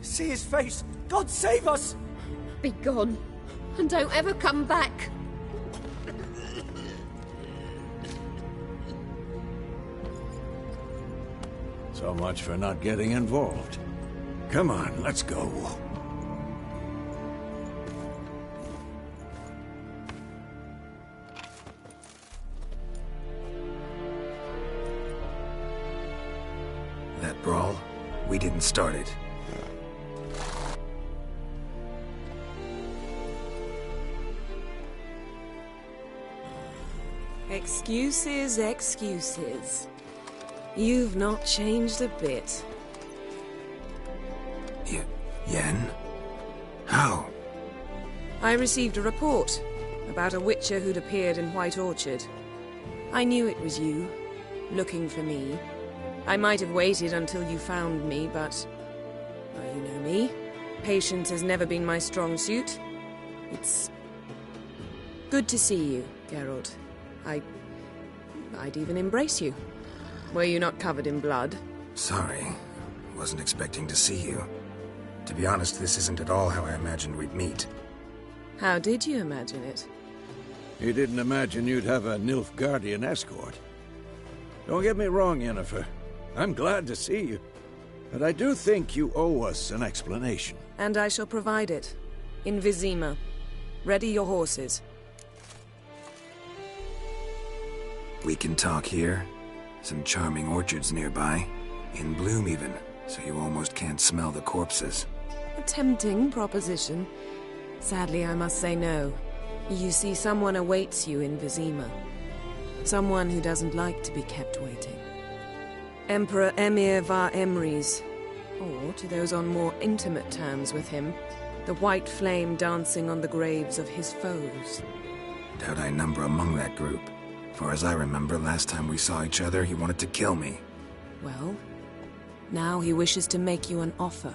See his face! God save us! Be gone, and don't ever come back. So much for not getting involved. Come on, let's go. That brawl, we didn't start it. Excuses, excuses. You've not changed a bit. Yen? How? I received a report about a witcher who'd appeared in White Orchard. I knew it was you, looking for me. I might have waited until you found me, but... well, you know me. Patience has never been my strong suit. It's... good to see you, Geralt. I'd even embrace you. Were you not covered in blood? Sorry. Wasn't expecting to see you. To be honest, this isn't at all how I imagined we'd meet. How did you imagine it? You didn't imagine you'd have a Nilfgaardian escort. Don't get me wrong, Yennefer. I'm glad to see you. But I do think you owe us an explanation. And I shall provide it. In Vizima. Ready your horses. We can talk here. Some charming orchards nearby. In bloom even, so you almost can't smell the corpses. A tempting proposition. Sadly, I must say no. You see, someone awaits you in Vizima. Someone who doesn't like to be kept waiting. Emperor Emhyr var Emreis. Or, to those on more intimate terms with him, the white flame dancing on the graves of his foes. Doubt I number among that group. For as I remember, last time we saw each other, he wanted to kill me. Well, now he wishes to make you an offer.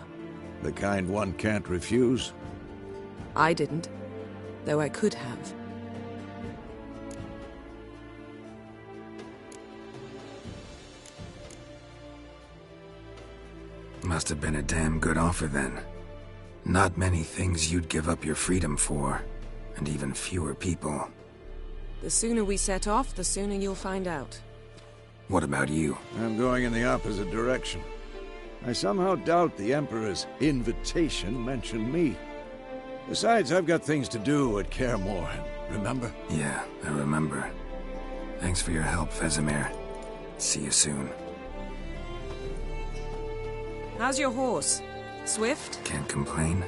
The kind one can't refuse? I didn't, though I could have. Must have been a damn good offer then. Not many things you'd give up your freedom for, and even fewer people. The sooner we set off, the sooner you'll find out. What about you? I'm going in the opposite direction. I somehow doubt the Emperor's invitation mentioned me. Besides, I've got things to do at Kaer Morhen, remember? Yeah, I remember. Thanks for your help, Vesemir. See you soon. How's your horse? Swift? Can't complain.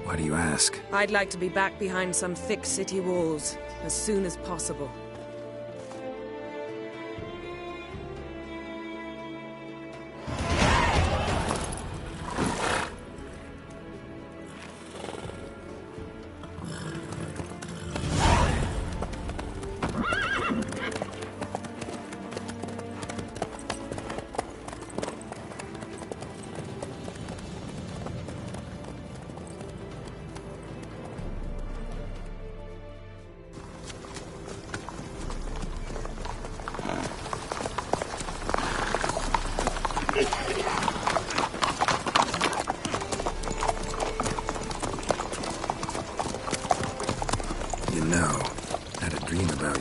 Why do you ask? I'd like to be back behind some thick city walls, as soon as possible.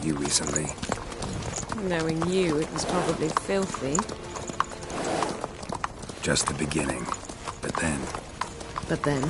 Recently. Knowing you, it was probably filthy. Just the beginning. But then... But then?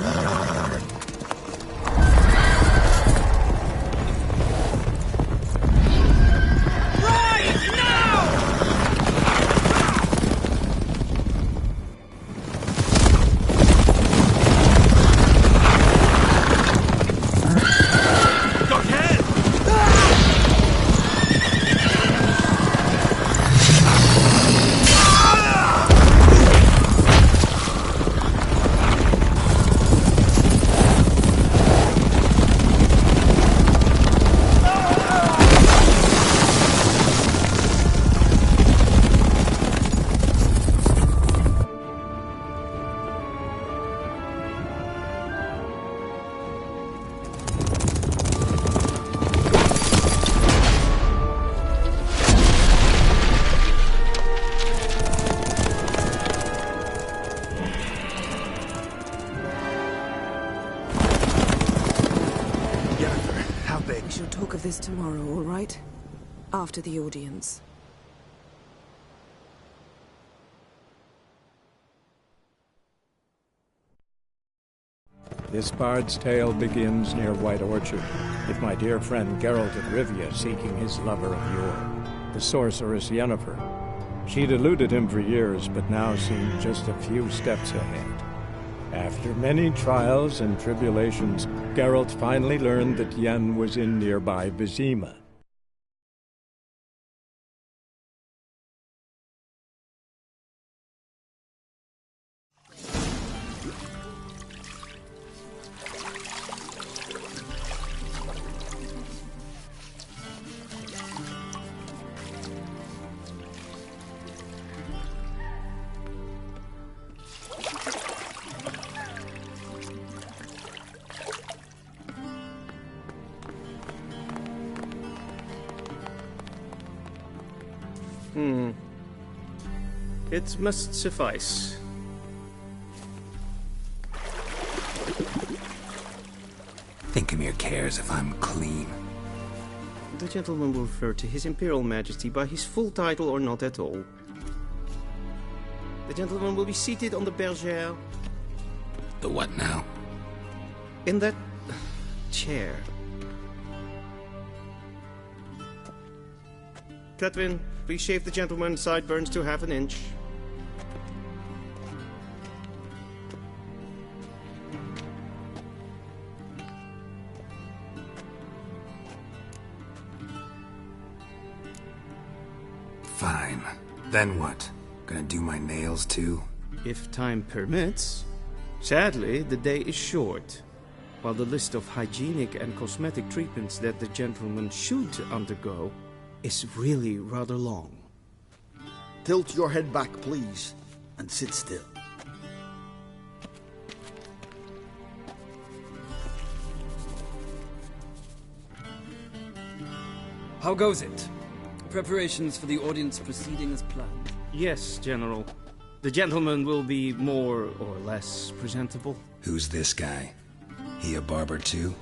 This tomorrow, all right? After the audience. This bard's tale begins near White Orchard, with my dear friend Geralt of Rivia seeking his lover of yore, the sorceress Yennefer. She'd eluded him for years, but now seemed just a few steps ahead. After many trials and tribulations, Geralt finally learned that Yen was in nearby Vizima. It must suffice. Thinkamere cares if I'm clean. The gentleman will refer to His Imperial Majesty by his full title or not at all. The gentleman will be seated on the bergère. The what now? In that chair. Cletwin, please shave the gentleman's sideburns to half an inch. Fine. Then what? Gonna do my nails too? If time permits. Sadly, the day is short. While the list of hygienic and cosmetic treatments that the gentleman should undergo is really rather long. Tilt your head back, please, and sit still. How goes it? Preparations for the audience proceeding as planned? Yes, General. The gentleman will be more or less presentable. Who's this guy? He a barber too?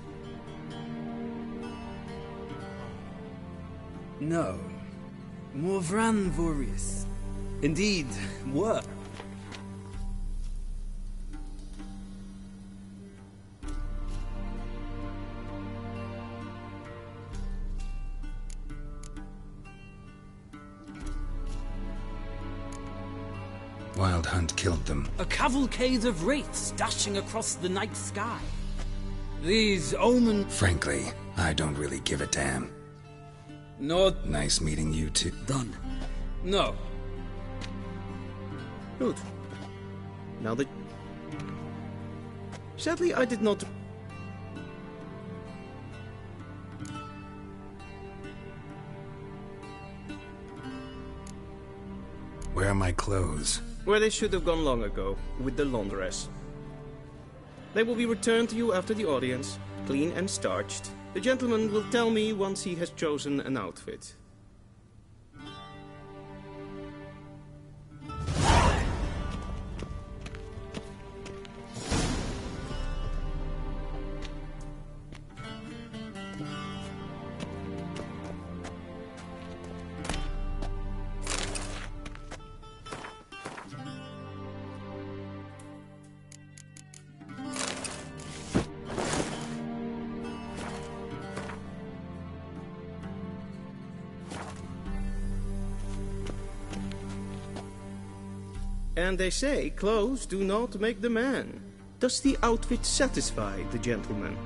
No. Morvran Vorius. Indeed, were. Wild Hunt killed them. A cavalcade of wraiths dashing across the night sky. These omen... Frankly, I don't really give a damn. Not... Nice meeting you two. Done. No. Good. Now that... Sadly, I did not... Where are my clothes? Where they should have gone long ago, with the laundress. They will be returned to you after the audience, clean and starched. The gentleman will tell me once he has chosen an outfit. And they say clothes do not make the man. Does the outfit satisfy the gentleman?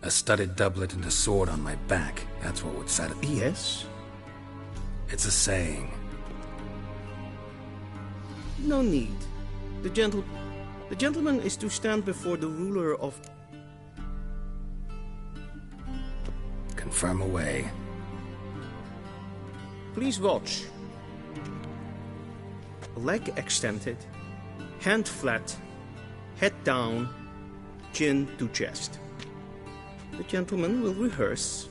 A studded doublet and a sword on my back. That's what would satisfy. Yes? It's a saying. No need. The gentleman is to stand before the ruler of... Confirm away. Please watch. Leg extended, hand flat, head down, chin to chest. The gentleman will rehearse.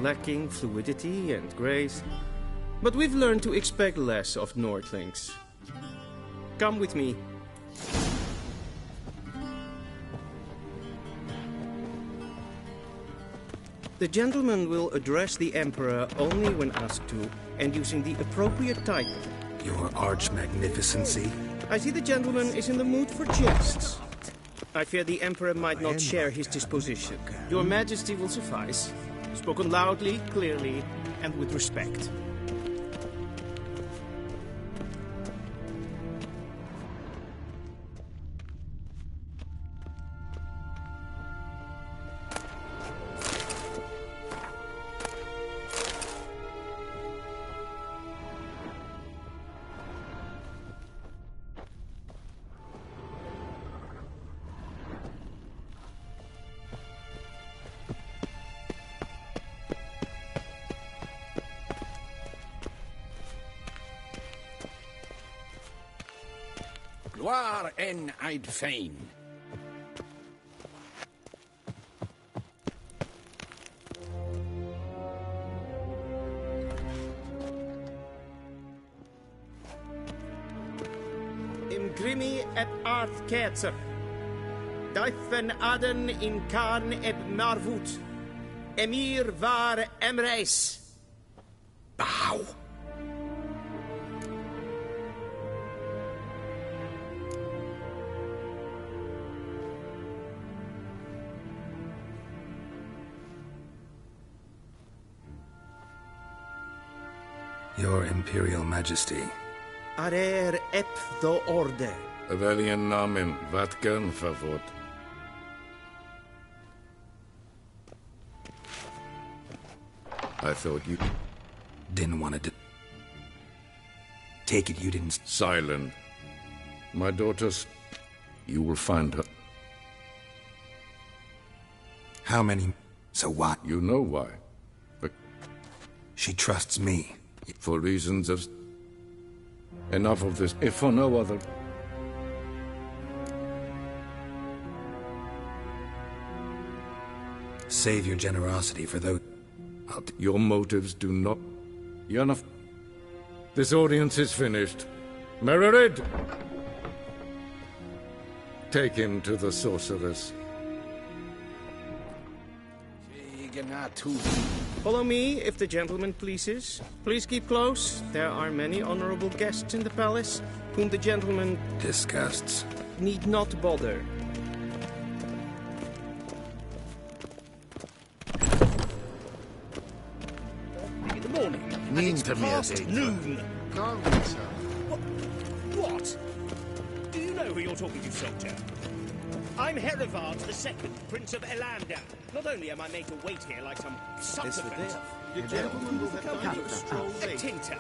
Lacking fluidity and grace. But we've learned to expect less of Nordlings. Come with me. The gentleman will address the Emperor only when asked to, and using the appropriate title. Your Arch-Magnificency? I see the gentleman is in the mood for jests. I fear the Emperor might not share his disposition. Your Majesty will suffice. Spoken loudly, clearly, and with respect. War en I'd fain. Imgrimi et Arth Ketzer. Daifen Aden in Khan et Marvut. Emir var Emreis. Bow. Your Imperial Majesty. Arer ep do orde. Welchen Namen? Wat gern favor? I thought you didn't want to take it you didn't. Silent. My daughters, you will find her. How many? So what? You know why. But she trusts me. For reasons of... Enough of this, if for no other. Save your generosity for those... Your motives do not... Yennefer. This audience is finished. Mererid! Take him to the sorceress. Follow me, if the gentleman pleases. Please keep close. There are many honorable guests in the palace, whom the gentleman... disgusts. ...need not bother. In the morning. Mean and it's to me, past noon. What? Do you know who you're talking to, soldier? I'm Herivard II, Prince of Elander. Not only am I made to wait here like some supplicant... The gentleman will accompany you a stroll A tinter.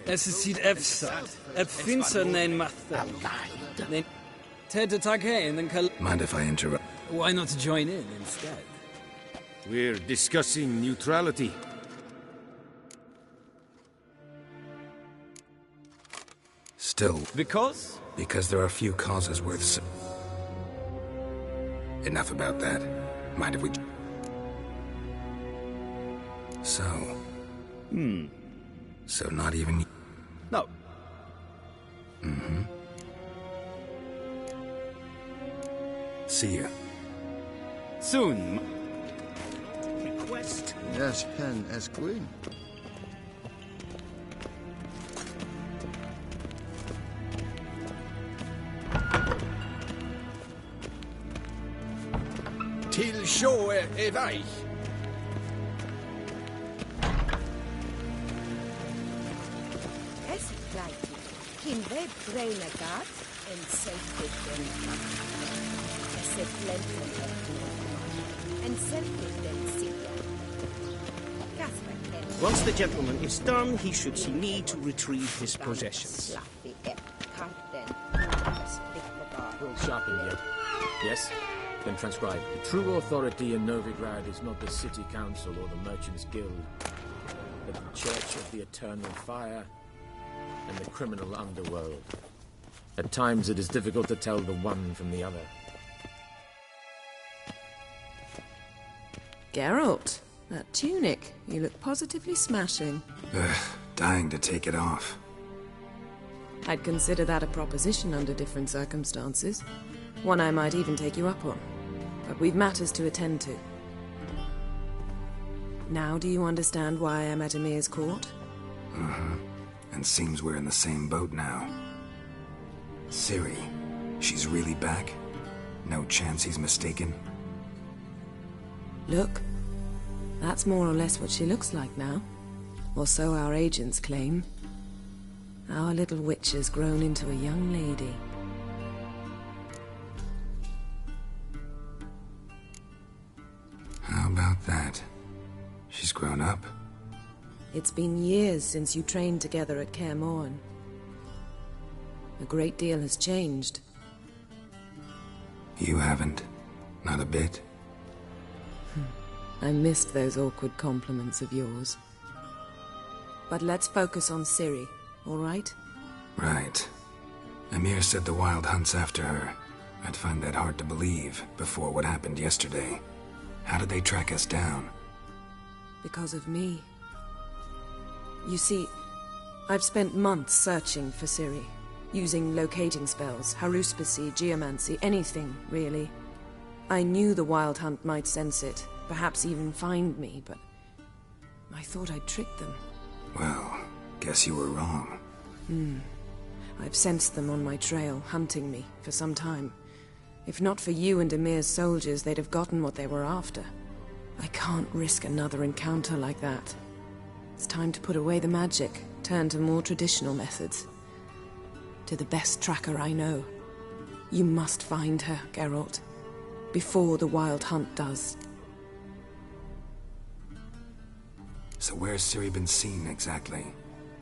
Es sieht efsa. Finster nein matha. Ted Take then mind if I interrupt? Why not join in instead? We're discussing neutrality. Still. Because? Because there are few causes worth... Enough about that. Mind if we... So... So not even... No. Mm-hmm. See ya. Soon. Request. Yes, Pen as Queen. Till show är väg. Kin web brain a god and safety them. As a plenty and safety them see. Once the gentleman is done, he should see need to retrieve his possessions. Sharpen yet. Yes? Then transcribe. The true authority in Novigrad is not the City Council or the Merchants Guild, but the Church of the Eternal Fire and the criminal underworld. At times it is difficult to tell the one from the other. Geralt, that tunic. You look positively smashing. Dying to take it off. I'd consider that a proposition under different circumstances. One I might even take you up on. But we've matters to attend to. Now do you understand why I'm at Emir's court? Uh-huh. And seems we're in the same boat now. Ciri, she's really back? No chance he's mistaken? Look, that's more or less what she looks like now. Or so our agents claim. Our little witch has grown into a young lady. How about that? She's grown up? It's been years since you trained together at Kaer Morhen. A great deal has changed. You haven't. Not a bit. I missed those awkward compliments of yours. But let's focus on Ciri, all right? Right. Emir said the Wild Hunt's after her. I'd find that hard to believe before what happened yesterday. How did they track us down? Because of me. You see, I've spent months searching for Ciri, using locating spells, haruspicy, geomancy, anything, really. I knew the Wild Hunt might sense it, perhaps even find me, but I thought I'd tricked them. Well, guess you were wrong. I've sensed them on my trail, hunting me, for some time. If not for you and Emir's soldiers, they'd have gotten what they were after. I can't risk another encounter like that. It's time to put away the magic, turn to more traditional methods. To the best tracker I know. You must find her, Geralt. Before the Wild Hunt does. So where's Ciri been seen exactly?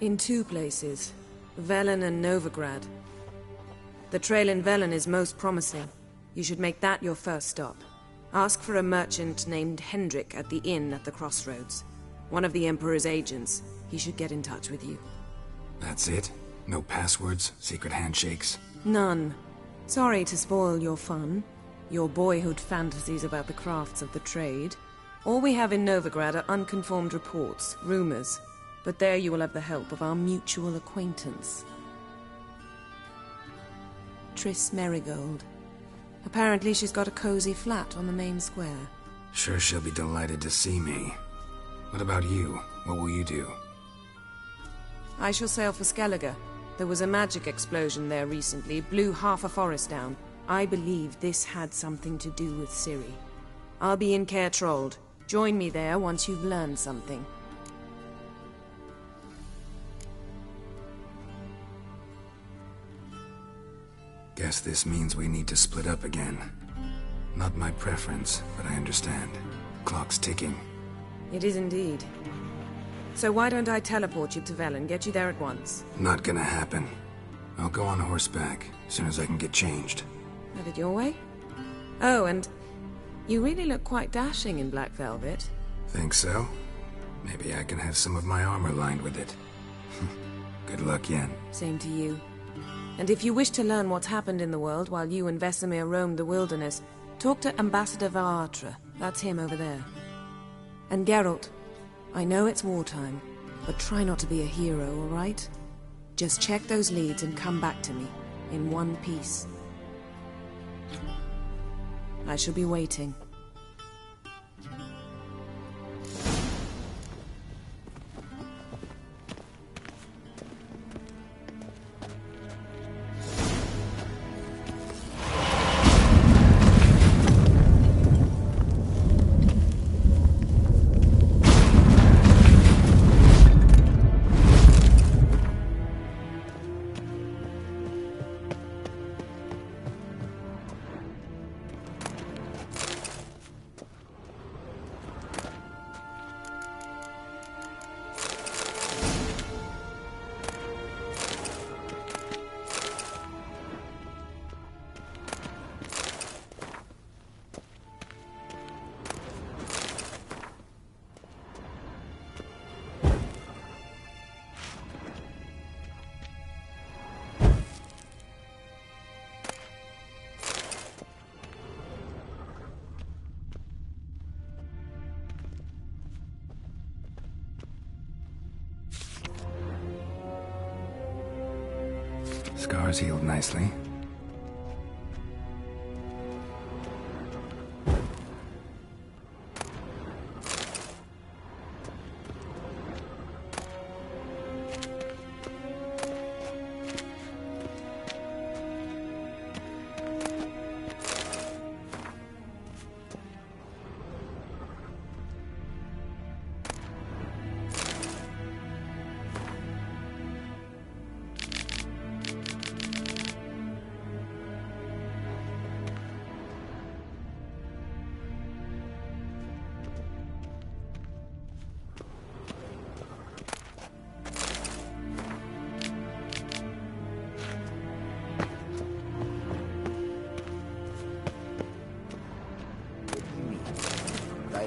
In 2 places. Velen and Novigrad. The trail in Velen is most promising. You should make that your first stop. Ask for a merchant named Hendrik at the inn at the crossroads. One of the Emperor's agents. He should get in touch with you. That's it? No passwords? Secret handshakes? None. Sorry to spoil your fun. Your boyhood fantasies about the crafts of the trade. All we have in Novigrad are unconfirmed reports, rumors. But there you will have the help of our mutual acquaintance. Triss Merigold. Apparently she's got a cozy flat on the main square. Sure she'll be delighted to see me. What about you? What will you do? I shall sail for Skellige. There was a magic explosion there recently, blew half a forest down. I believe this had something to do with Ciri. I'll be in Caer Trolde. Join me there once you've learned something. Guess this means we need to split up again. Not my preference, but I understand. Clock's ticking. It is indeed. So why don't I teleport you to Velen, get you there at once? Not gonna happen. I'll go on horseback, as soon as I can get changed. Have it your way? Oh, and you really look quite dashing in black velvet. Think so? Maybe I can have some of my armor lined with it. Good luck, Yen. Same to you. And if you wish to learn what's happened in the world while you and Vesemir roamed the wilderness, talk to Ambassador Varatra. That's him over there. And Geralt, I know it's wartime, but try not to be a hero, all right? Just check those leads and come back to me, in one piece. I shall be waiting. Scars healed nicely.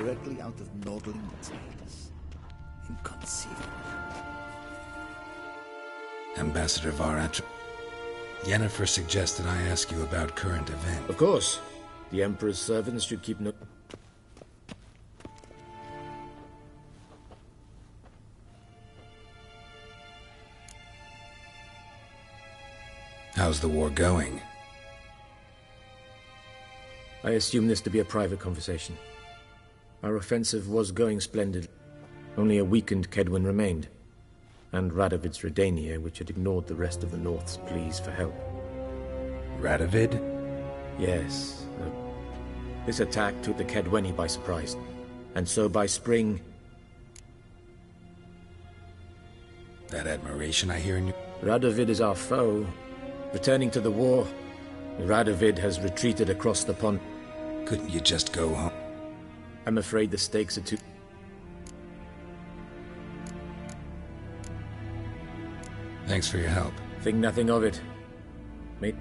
directly out of Nordling tales. Inconceivable. Ambassador Varatra, Yennefer suggested I ask you about current events. Of course. The Emperor's servants should keep no... How's the war going? I assume this to be a private conversation. Our offensive was going splendid. Only a weakened Kedwen remained, and Radovid's Redania, which had ignored the rest of the North's pleas for help. Radovid? Yes. This attack took the Kedweni by surprise, and so by spring... That admiration I hear in you... Radovid is our foe. Returning to the war, Radovid has retreated across the pond. Couldn't you just go home? I'm afraid the stakes are too... Thanks for your help. Think nothing of it. Mate.